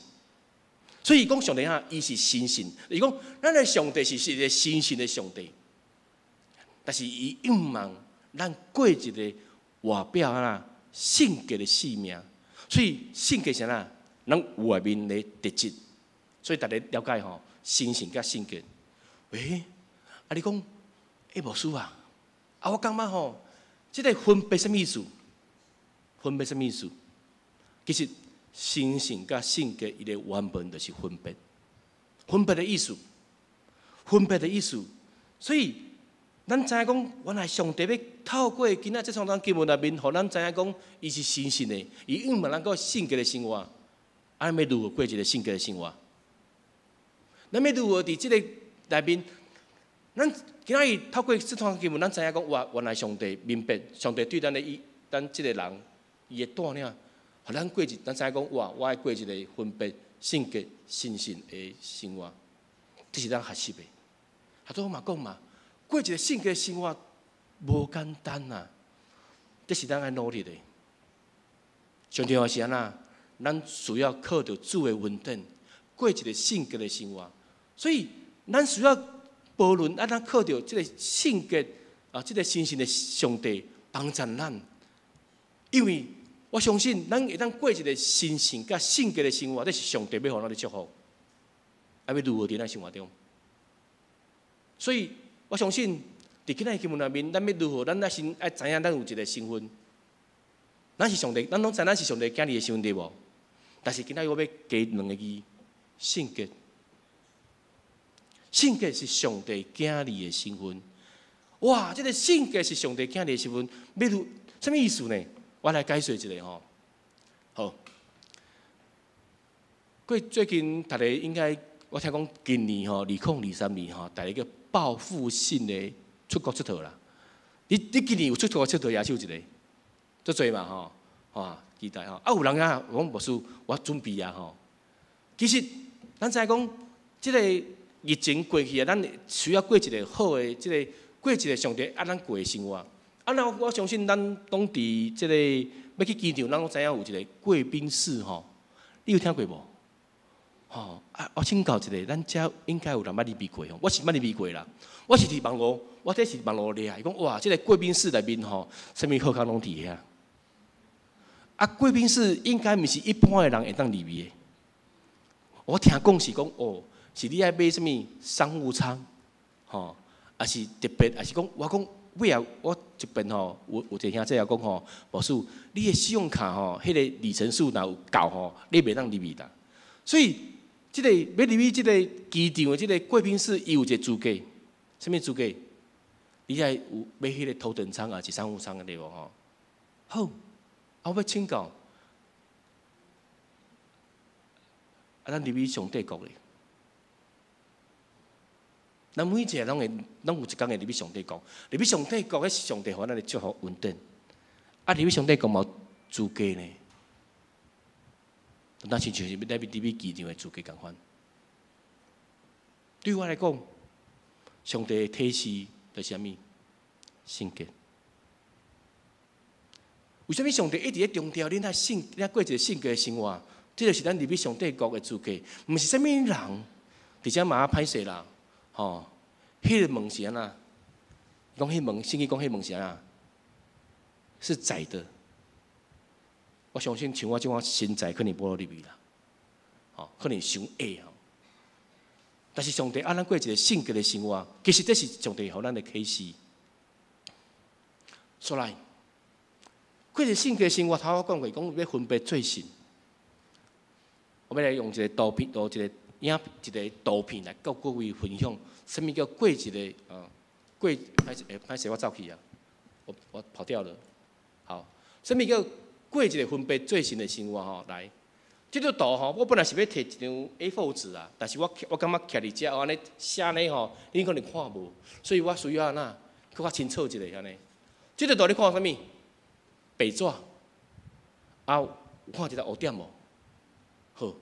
所以讲上帝伊是神性。伊讲咱的上帝是一个神性的上帝，但是伊望咱过一个外表圣洁的生命。所以圣洁是咱外面的特质。所以大家了解吼，神性甲圣洁。啊你讲无输啊？啊我感觉吼，这个分别什么意思？分别什么意思？其实。神性甲圣洁，伊的原本就是分别，分别的意思，分别的意思。所以，咱知影讲，原来上帝要透过今仔这3段经文内面，互咱知影讲，伊是神性的，伊望咱过圣洁的生活。啊，要如何过一个圣洁的生活？咱要如何伫这个内面？咱今仔日透过这段经文，咱知影讲，哇，原来上帝明白，上帝对咱这个人，伊的带领。互咱过咱知影讲，哇！我爱过一个分别、圣洁、神性的生活，这是咱学习的。他都嘛讲嘛，过一个圣洁的生活无简单呐，这是咱爱努力的。上重要是安那，咱需要靠着主的恩典，过一个圣洁的生活。所以，咱需要无论咱靠着这个圣洁这个神圣的上帝帮助咱，因为我相信咱会当过一个神圣甲圣洁的生活，这是上帝要互咱的祝福。要如何伫咱生活中？所以我相信，伫今仔经文内面，咱要如何？咱先爱知影咱有一个身份，咱是上帝，咱拢知咱是上帝囝儿的身份对无？但是今仔我要加两个字：圣洁。圣洁是上帝囝儿的身份。哇！这个圣洁是上帝囝儿的身份，要如什么意思呢？我来解说一下吼。好，最近大家应该。我听讲今年2023年大家叫报复性的出国佚佗啦。你今年有出国佚佗也是有一个，足多嘛期待有人啊，我讲牧师，我准备啊其实咱知影讲，这个疫情过去啊，咱需要过一个好的，过一个上帝咱过的生活。那我相信咱当地这个要去机场，咱拢知影有一个贵宾室你有听过无？我请教一下，咱遮应该有人捌入去过我是捌入去过啦。我是伫网络，我这是网络厉害。伊讲哇，这个贵宾室内面什么好康拢伫遐。贵宾室应该毋是一般的人会当入去的。我听讲是讲是你爱买什么商务舱，还是特别，还是讲我讲尾啊，我一边有一个兄弟也讲牧师，你的信用卡迄个里程数若有够你袂当入去啦。所以。这个要入去这个机场的这个贵宾室，伊有一个资格，什么资格？你爱有买迄个头等舱还是商务舱的对无好，我要请教，咱入去上帝国咧，咱每一个拢有一天会入去上帝国，入去上帝国，迄是上帝互咱的祝福稳定。入去上帝国嘛有资格呢。咱亲像是要入去机场的资格共款。对我来讲，上帝的体系就是啥物？圣洁。为什么上帝一直在强调恁爱过一个圣洁的生活？这就是咱入去上帝国的资格，毋是啥物人，而且嘛歹势啦，迄个门是安那？讲迄门，圣经讲迄门是安那？是窄的。我相信像我这款身材可能无入去啦，可能伤矮但是上帝咱过一个圣洁的生活，其实这是上帝互咱的启示。所以，过一个圣洁的生活，头我讲过，讲要分别做神。我要来用一个图片来跟各位分享，什么叫过一个歹势我走去啊，我跑掉了。好，什么叫？过一个分别做神的生活来，这张图我本来是要摕一张 A4 纸啊，但是我感觉徛伫遮安尼写呢恁可能看无，所以我需要安那搁较清楚一下安尼。这张图你看啥物？白纸有看一个黑点无？好，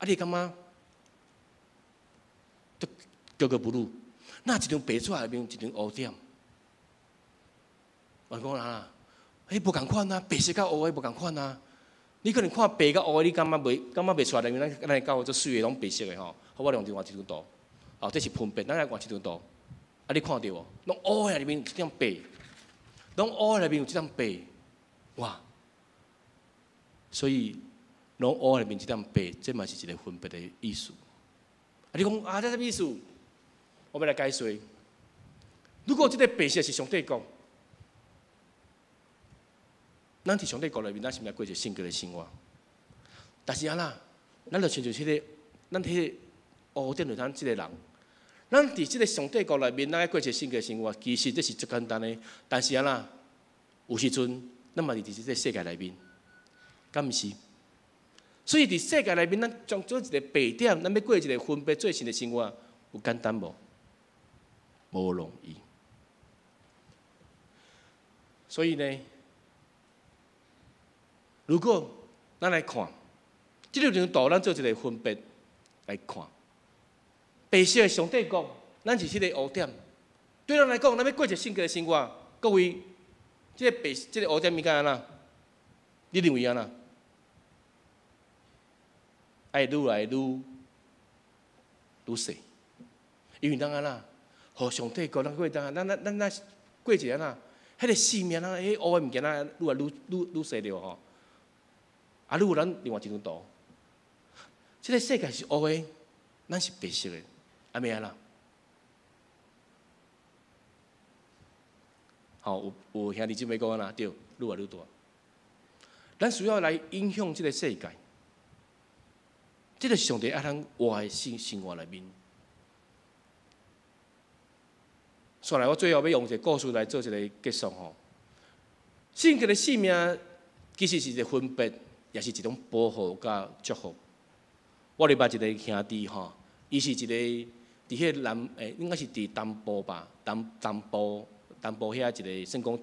你感觉格格不入？那一张白纸内面一张黑点，我讲啦。无共款啊，白色甲黑的无共款啊。你可能看白甲黑的，你感觉袂出来，因为咱的教会做水的拢白色的好，我用另外一张图，这是分别，咱来换一张图。你看到无？拢黑的里面有一点白，拢黑的里面有一点白，哇！所以，拢黑的里面一点白，这嘛是一个分别的意思。你讲这什么意思？我要来解说。如果这个白色是上帝讲。咱伫上帝国内面，咱是毋是过一个圣洁的生活？但是咱就亲像咱迄个黑点就咱即个人，咱伫即个上帝国内面，咱爱过一个圣洁的生活，其实这是最简单的。但是有时阵，咱嘛伫即个世界内面，敢毋是？所以伫世界内面，咱将做一个白点，咱要过一个分别做神的生活，有简单无？无容易。所以呢？如果咱来看，这张图咱做一个分别来看，白色的上帝国，咱是迄个黑点，对咱来讲，咱要过一个圣洁的生活，各位，这个乌点物件安那？你认为安那？爱愈来愈细，因为咱安那，互上帝教咱过咱过一个安那，迄个性命啊，迄乌的物件啊，愈来愈细了吼。啊，愈有咱另外一张图，这个世界是乌的，咱是白色的，安尼安那？吼，有兄弟姊妹讲安那，对，愈来愈大。咱需要来影响这个世界。这个是上帝爱咱活的生活内面。算来，我最后要用一个故事来做一个结束吼。圣洁的生命其实是一个分别，也是一种保护甲祝福。我哩捌一个兄弟吼，伊是一个伫迄个应该是伫东部吧，东部遐一个算讲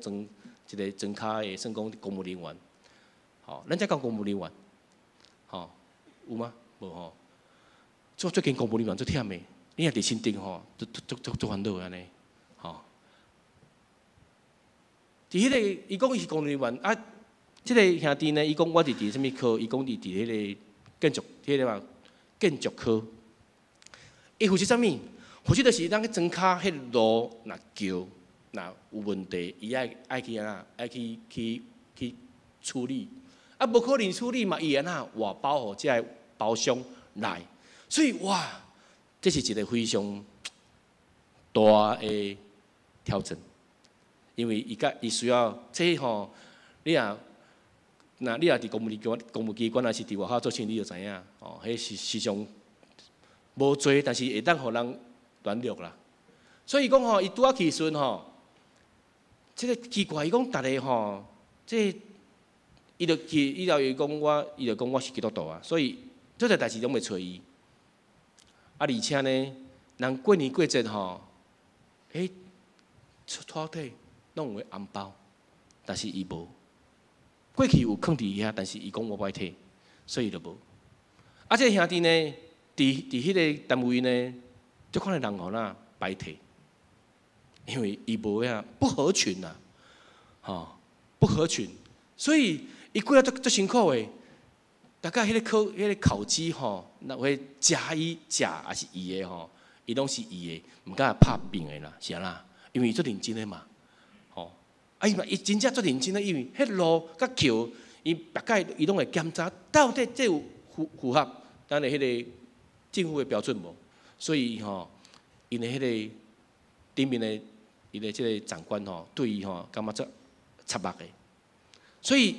一个庄卡的算讲公务人员。吼，咱才讲公务人员，吼有吗？无吼，做最近公务人员最忝的，你若伫新店吼，足烦恼安尼，吼。伫迄个，伊讲伊是公务人员啊，即个兄弟呢，伊讲我伫啥物科？伊讲伫迄个建筑科。伊负责啥物？负责就是咱去庄卡迄路若桥若有问题，伊爱去安那，爱去处理。啊，无可能处理嘛，伊安那外包互遮个包商来，所以哇，这是一个非常大的挑战，因为伊需要这吼，你若伫公务机关还是伫外口做生意，你就知影，哦，迄是时常无做，但是会当互人联络啦。所以讲吼，伊拄仔去时阵吼，这个奇怪，伊讲逐个吼，这伊就讲我是基督徒啊，所以做个代志拢袂找伊。啊，而且呢，人过年过节吼，拖底拢有个红包，但是伊无。过去有放伫遐，但是伊讲我不爱摕，所以就无。啊，这个兄弟呢，伫迄个单位呢，即款的人吼哪白摕，因为伊无呀不合群呐，吼不合群，所以伊过啊足辛苦的。大概迄个考绩吼，那会甲伊甲还是乙的吼，伊拢是乙的，毋敢拍平的啦，是安啦，因为伊做认真的嘛，吼。啊，伊真正做认真的，因为迄路甲桥，伊大概伊拢会检查，到底这有符合咱的迄个政府的标准无？所以吼，因的迄个顶面的伊的即个长官吼，对伊吼感觉足插目的，所以。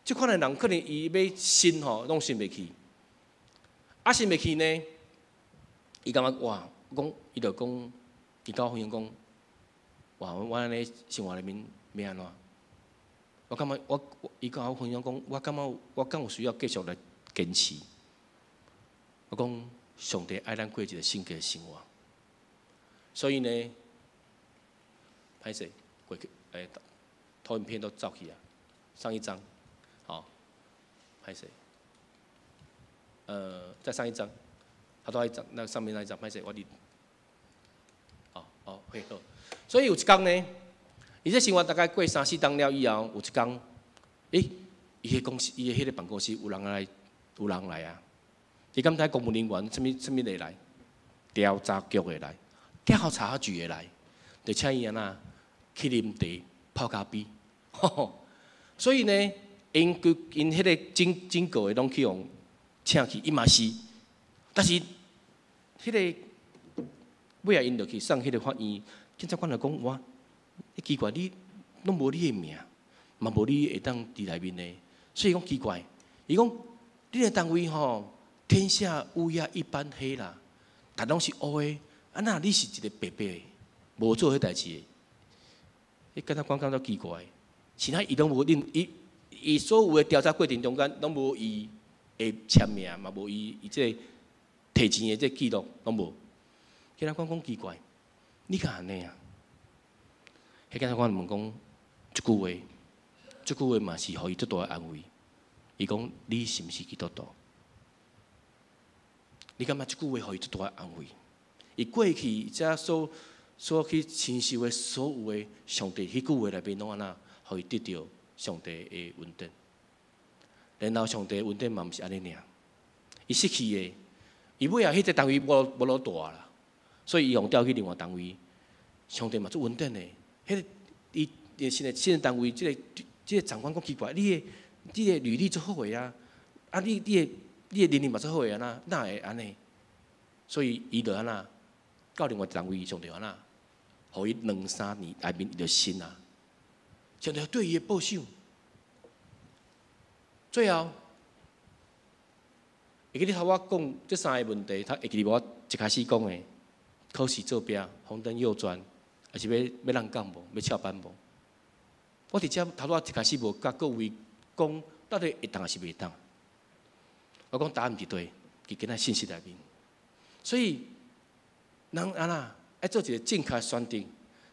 即款的人可能伊要信吼，拢信袂起。啊，信袂起呢？伊感觉哇，伊就讲，伊甲我分享讲，哇，我安尼生活里面要安怎？我感觉伊甲我分享讲，我感觉我敢有需要继续来坚持。我讲，上帝爱咱过一个圣洁的生活，所以呢，歹势过去投影片都照起啊，上一张。好，拍谁？再上一张，好多一张，那上面那一张拍谁？我哩，配合。所以有一天呢，伊这生活大概过3、4天了以后，有一天，伊迄公司，伊迄个办公室有人来啊。伊敢知公务人员什么会来？调查局会来，调查局会来，就请伊安那去啉茶、泡咖啡，所以呢。因迄个警告的拢去用请去，伊嘛是，但是迄个尾仔因就去送迄个法院，检察官就讲哇，奇怪你拢无你的名，嘛无你会当伫内面的，所以讲奇怪，伊讲你个单位吼，天下乌鸦一般黑啦，但拢是乌的，啊那你是一个白白的，无做迄代志的，迄检察官感到奇怪，其他伊拢无伊所有的调查过程中间，拢无伊的签名，嘛无伊即摕钱的即记录，拢无。检察官讲奇怪，你敢安尼啊？迄检察官问讲一句话嘛是互伊足大的安慰。伊讲你是毋是基督徒？你感觉即句话互伊足大的安慰？伊过去遮所所去亲受的所有的上帝迄句话内面，拢安那，互伊得到上帝的恩典。然后上帝的恩典嘛，毋是安尼尔，伊失去的，伊尾啊，迄个单位无偌大啦，所以伊用调去另外单位。上帝嘛做恩典的，迄个伊新的单位，即个长官讲奇怪，你的履历做好个啊，你的能力嘛做好个啊，哪会安尼？所以伊就安那到另外单位，上帝安那，互伊2-3年内面伊就信啊，上帝对伊的保守。最后，会记你头我讲这3个问题，他会记得我一开始讲的，考试作弊、红灯右转，还是要让讲无，要翘班无？我伫遮头拄一开始无甲各位讲，到底会当还是袂当？我讲答案伫对，伫今仔信息内面。所以，人安那爱做一个正确选择，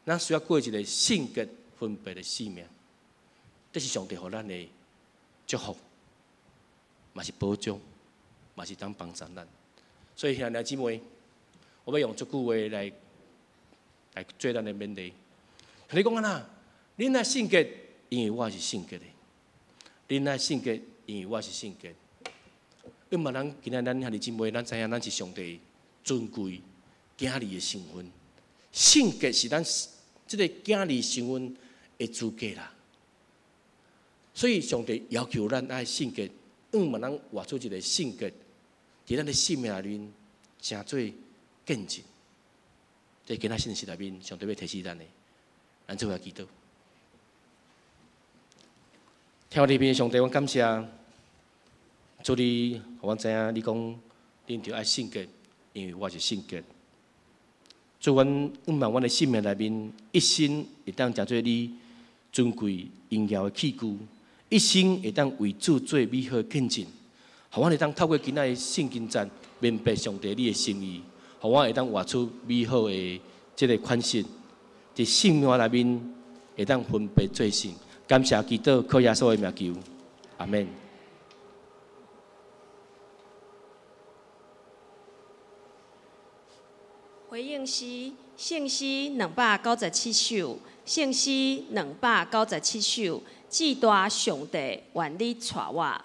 咱需要过一个性格分别的生命。这是上帝予咱的祝福，嘛是保障，嘛是当帮助咱。所以兄弟姊妹，我要用这句话来做咱的勉励。你讲安那？恁的性格，因为我是性格的；恁的性格，因为我是性格。因为咱今仔咱兄弟姊妹，咱知影咱是上帝尊贵囝儿的身份，性格是咱这个囝儿身份的资格啦。所以上帝要求咱爱性格，嘛咱活出一个性格，伫咱的生命内面，成做见证。在今仔信息内面，上帝要提示咱的，咱做下祈祷。听我这边上帝，我感谢主你，互我知影你讲，恁着爱性格，因为我是性格。做阮阮的生命内面，一生会当成做你尊贵荣耀的器具，一生会当为主做美好的见证。互我会当透过今仔的圣经节明白上帝你的心意，互我会当活出美好的这个款式，伫生命内面会当分别做圣。感谢祈祷，靠耶稣的名求，阿门。回应诗，圣诗297首，圣诗297首，至大上帝愿你带我，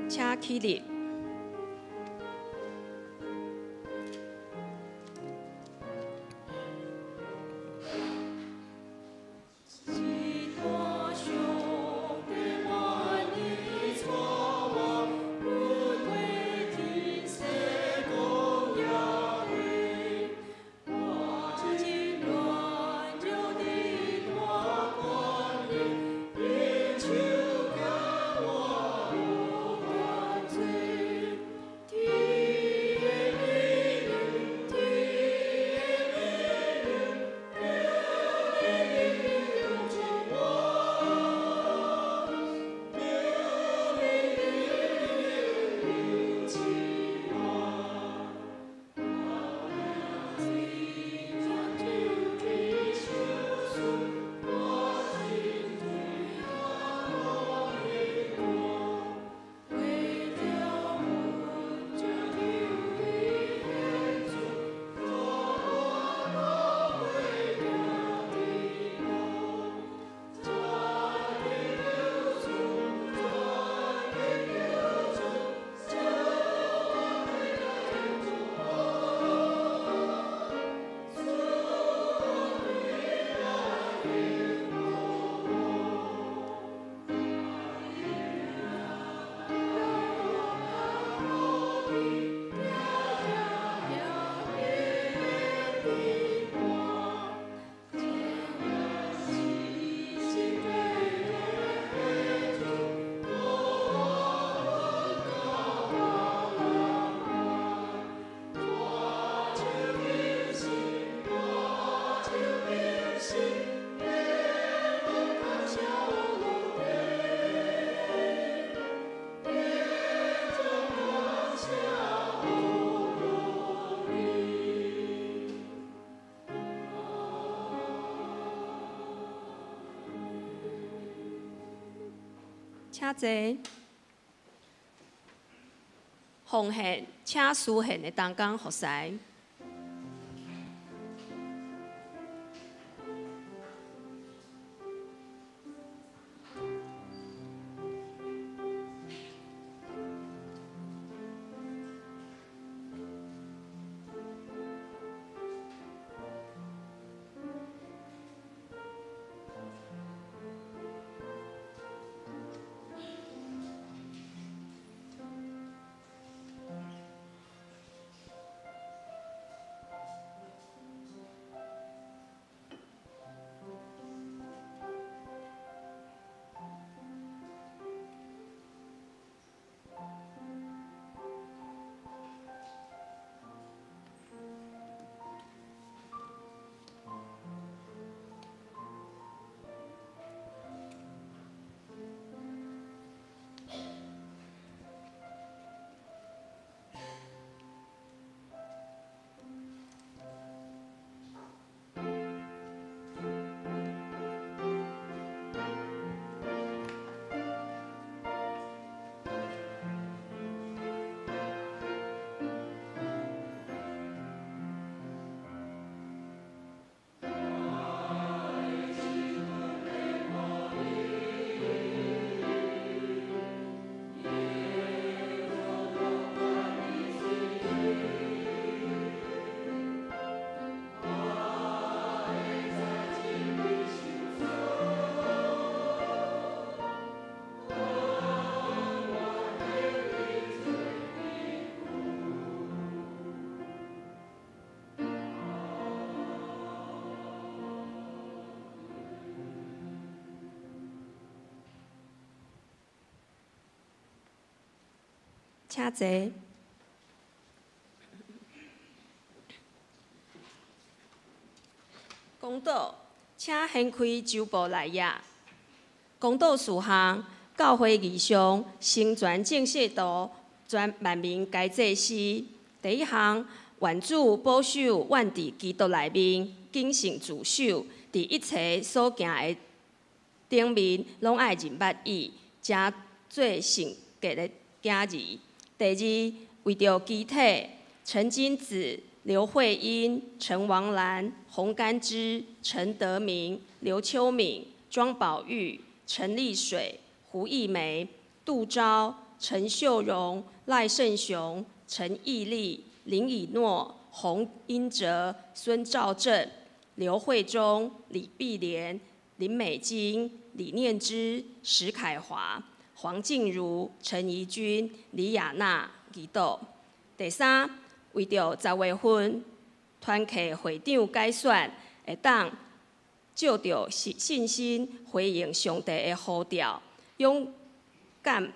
请起立。请坐。奉献，请书献的同工服侍。请坐。公道，请掀开周报内页。公道事项，教会义上成全正式图，全万民该做事。第一项，愿主保守阮伫基督内面，谨慎自守，伫一切所行的顶面，拢爱认捌伊，正做圣洁的行义。第二，为着基体，陈金子、刘慧英、陈王兰、洪甘之、陈德明、刘秋敏、庄宝玉、陈丽水、胡艺梅、杜昭、陈秀荣、赖胜雄、陈义立、林以诺、洪英哲、孙兆正、刘慧忠、李碧莲、林美金、李念之、石凯华、黄静茹、陈怡君、李雅娜、祈祷。第三，为着10月份团契会长改选，会当照着信心回应上帝的呼召，勇敢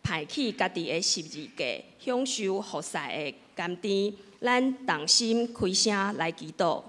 排起家己的十字架，享受服侍的甘甜。咱同心开声来祈祷。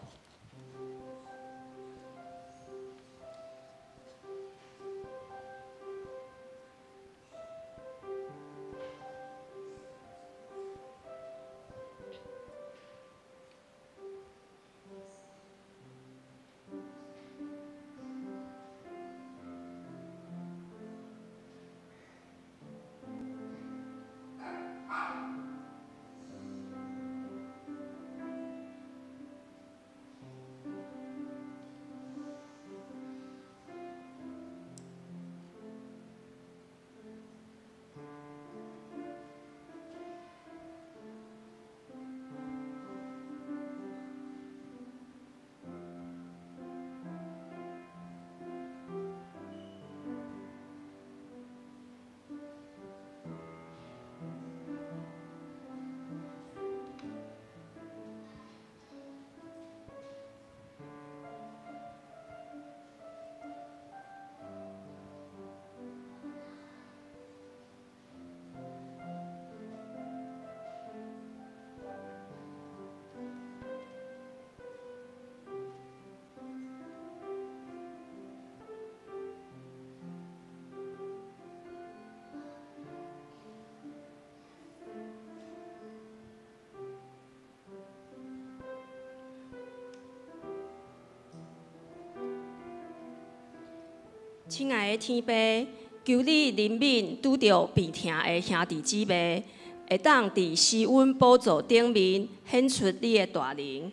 亲爱的天父，求你怜悯拄着病痛的兄弟姊妹，会当伫施恩宝座顶面显出你的大能，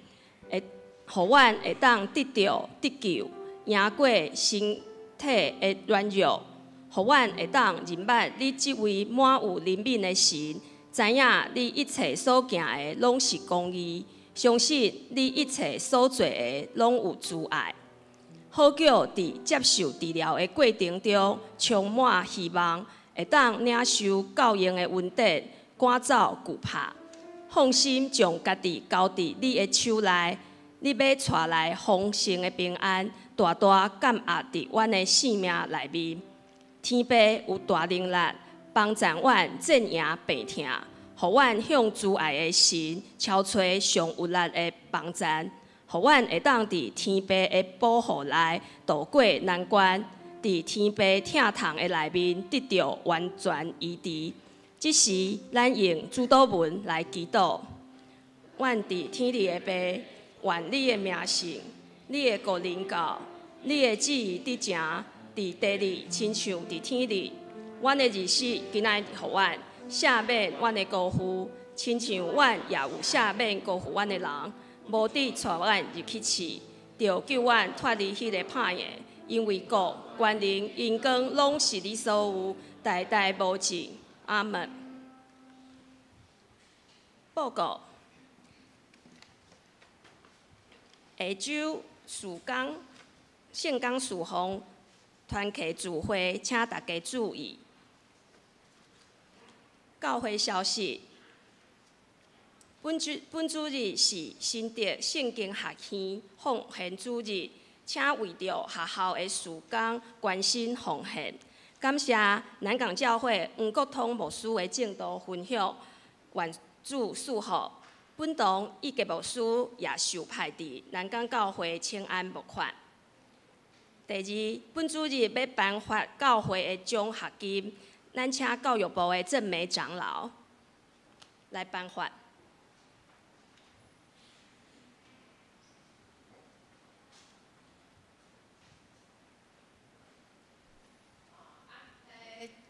会互阮会当得救，赢过身体的软弱，互阮会当认捌你这位满有怜悯的神，知影你一切所行的拢是公义，相信你一切所做的拢有慈爱。好叫伫接受治疗的过程中，充满希望，会当领受教养的恩典，赶走惧怕，放心将家己交伫你的手内。你要带来丰盛的平安，大大降压伫阮的性命内面。天父有大能力，帮助阮战赢病痛，互阮向慈爱的神超找上有力的帮助。互阮会当伫天父的保护内度过难关，伫天父疼痛的内面得到完全医治。这时，咱用主祷文来祈祷。阮伫天里的爸，愿你的名圣，你的国临到，你的旨意伫正，伫地里亲像伫天里。阮的日时今仔互阮赦免阮的辜负，亲像阮也有赦免辜负阮的人。无得带阮入去试，就救阮脱离迄个歹的，因为国、权能、荣光拢是你所有，代代无尽。阿门。报告：下周曙光圣光曙风团契聚会，请大家注意。教会消息。本主日是新德圣经学院奉献主日，请为着学校的事工关心奉献。感谢南港教会黄国通牧师的正道分享，愿主赐福。本堂以及牧师也受派伫南港教会请安募款。第二，本主日要颁发教会的奖学金，咱请教育部的郑梅长老来颁发。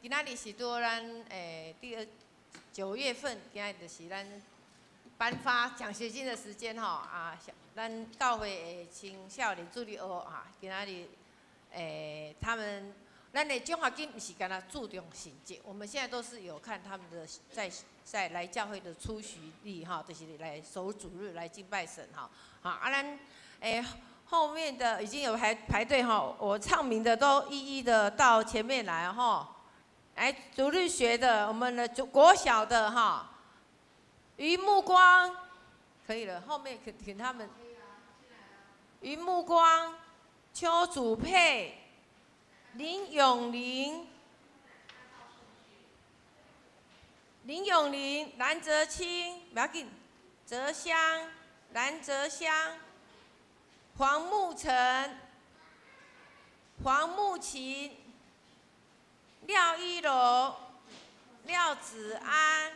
今仔日是拄咱9月份，今仔日就是咱颁发奖学金的时间吼啊，咱教会的青少年助理学啊，今仔日他们咱的奖学金不是干那注重成绩，我们现在都是有看他们的在来教会的出席率哈，就是来守主日来敬拜神哈，好啊咱后面的已经有排队哈，我唱名的都一一的到前面来哈。来，主日学的，我们的国小的哈，于目光，可以了，后面请他们。于目光、邱祖佩、林永林、蓝泽清，不要紧，泽香、蓝泽香、黄木成、黄木琴。廖一柔、廖子安、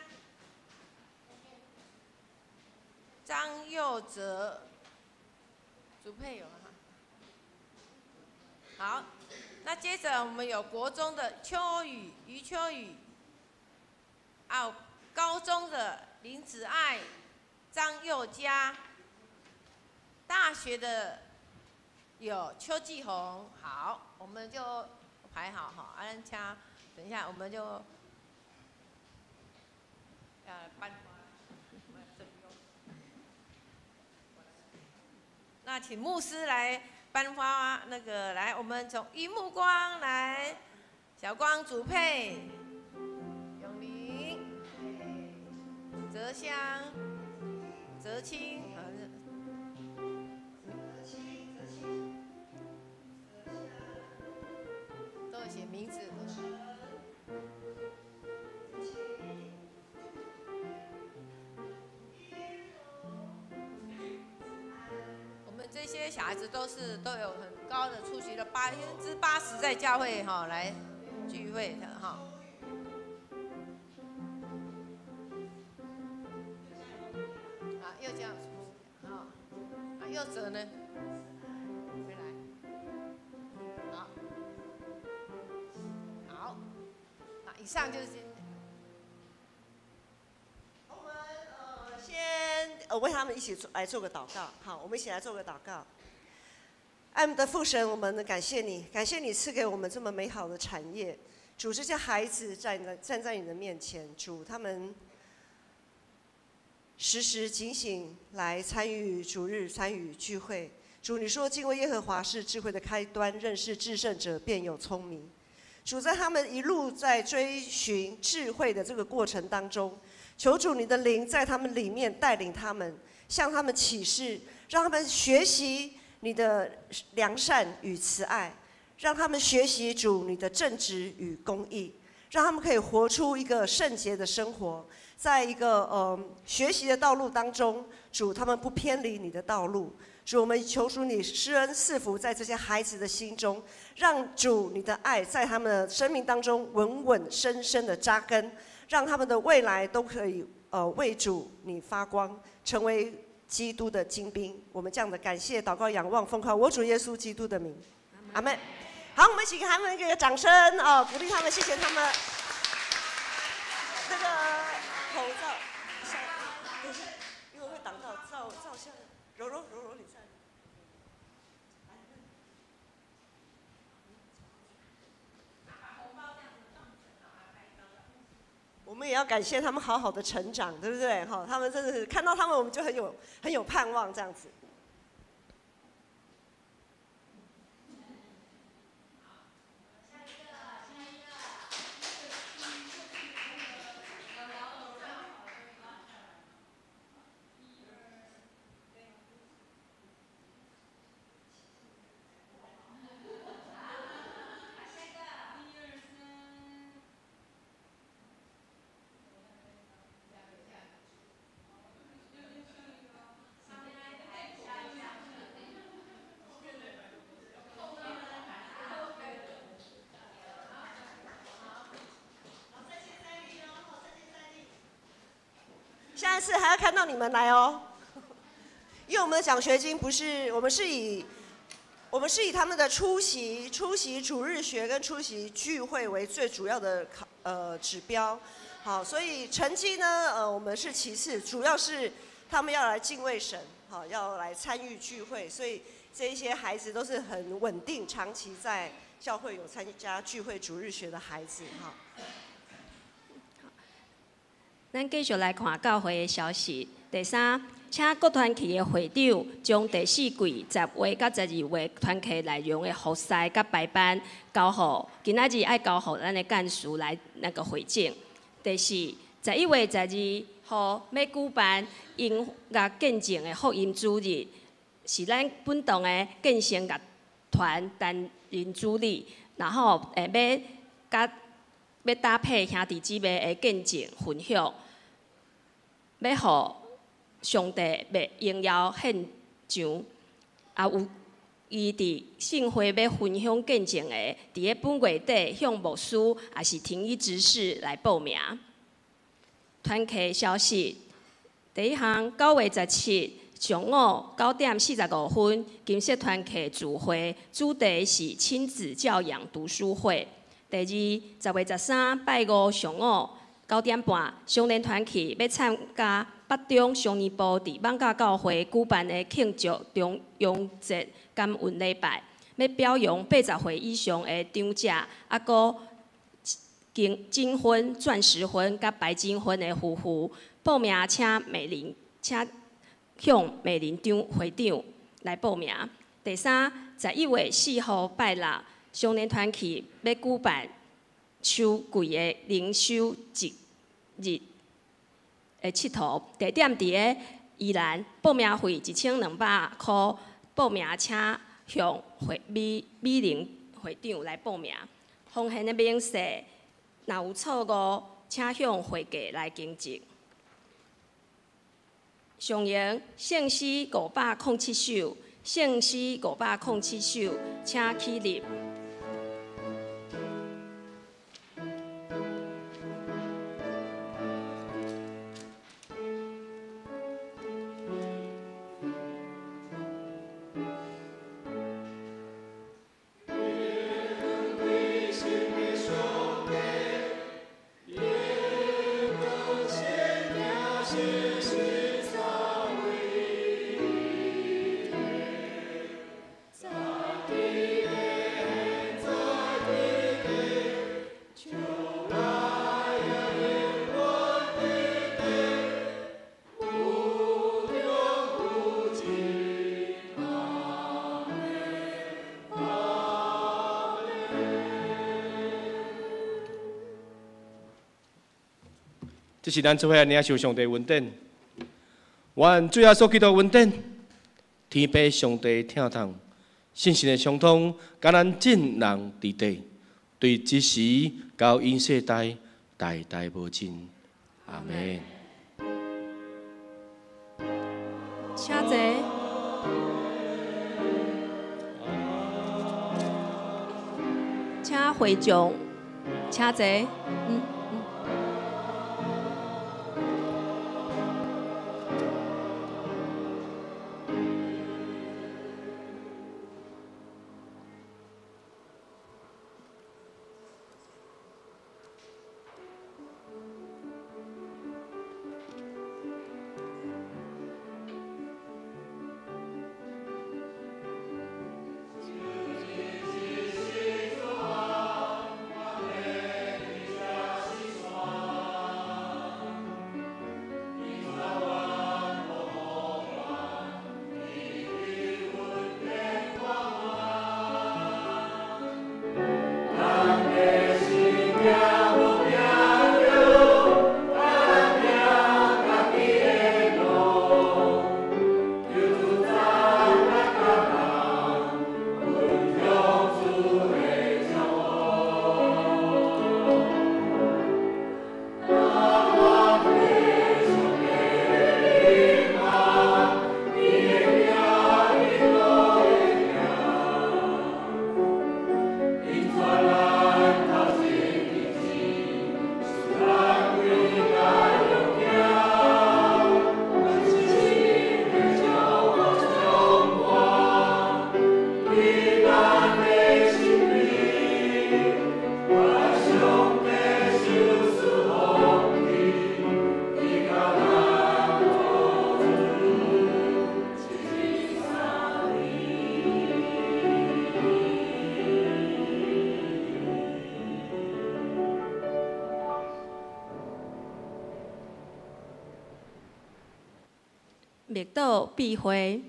张佑哲，主配有哈。好，那接着我们有国中的于秋雨，高中的林子爱、张佑佳，大学的有邱继红。好，我们就排好哈，安掐，等一下我们就颁发。那请牧师来颁发那个来，我们从于目光来，小光主配，永林、泽香、泽清，都有写名字。我们这些小孩子都有很高的出席了，80%在教会哈来聚会的哈。啊，又这样出席，好，啊，又哲呢？回来，好。好，那以上就是今天。我们先为他们一起来做个祷告。好，我们一起来做个祷告。爱我们的父神，我们感谢你，感谢你赐给我们这么美好的产业。主，这些孩子站在你的面前，主他们时时警醒来参与主日，参与聚会。主，你说敬畏耶和华是智慧的开端，认识至圣者便有聪明。主，在他们一路在追寻智慧的这个过程当中，求主你的灵在他们里面带领他们，向他们启示，让他们学习你的良善与慈爱，让他们学习主你的正直与公义，让他们可以活出一个圣洁的生活，在一个学习的道路当中，主他们不偏离你的道路。主，我们求主你施恩赐福在这些孩子的心中，让主你的爱在他们的生命当中稳稳深深的扎根，让他们的未来都可以为主你发光，成为基督的精兵。我们这样的感谢祷告仰望奉靠我主耶稣基督的名，阿们。好，我们一起给他们一个掌声哦，鼓励他们，谢谢他们。那个口罩，等一下，因为会挡到照相。柔柔你在。我们也要感谢他们好好的成长，对不对？哈，他们真的是看到他们，我们就很有盼望这样子。下一次还要看到你们来哦。因为我们的奖学金不是，我们是以他们的出席主日学跟出席聚会为最主要的指标。好，所以成绩呢，我们是其次，主要是他们要来敬畏神，好，要来参与聚会，所以这一些孩子都是很稳定，长期在教会有参加聚会主日学的孩子，哈。咱继续来看教会的消息。第三，请各团契的会长将第4季10月到12月团契内容的服饰甲排班交互，今仔日爱交互咱的干事来那个回敬。第四，11月12号要举办音乐见证的福音主日，是咱本堂的建声乐团担任主理，然后要搭配兄弟姊妹的见证分享，要互上帝的荣耀献上，有伊伫圣会要分享见证的，伫咧本月底向牧师也是听医执事来报名。团契消息，第一项9月17上午9点45分，金色团契聚会，主题是亲子教养读书会。第二10月13拜五上午9点半，相连团契要参加北中商年部伫艋舺教会举办的庆祝中央节感恩礼拜，要表扬80岁以上的长者，啊个金婚、钻石婚甲白金婚的夫妇。报名请向美玲会长来报名。第三，11月4号拜六，相连团契要举办秋季的灵修日的佚佗，地点伫咧宜兰，报名费1200块。报名请向美玲会长来报名。奉献的名册若有错误，请向会计来更正。上营圣诗507首，圣诗507首，请起立。这是咱做伙领受上帝恩典，愿主耶稣基督恩典，天父上帝听痛，信心的相通，甲咱众人伫地，对即时到因世代，代代无尽。阿门。请坐。请会长，请坐。灭倒避讳，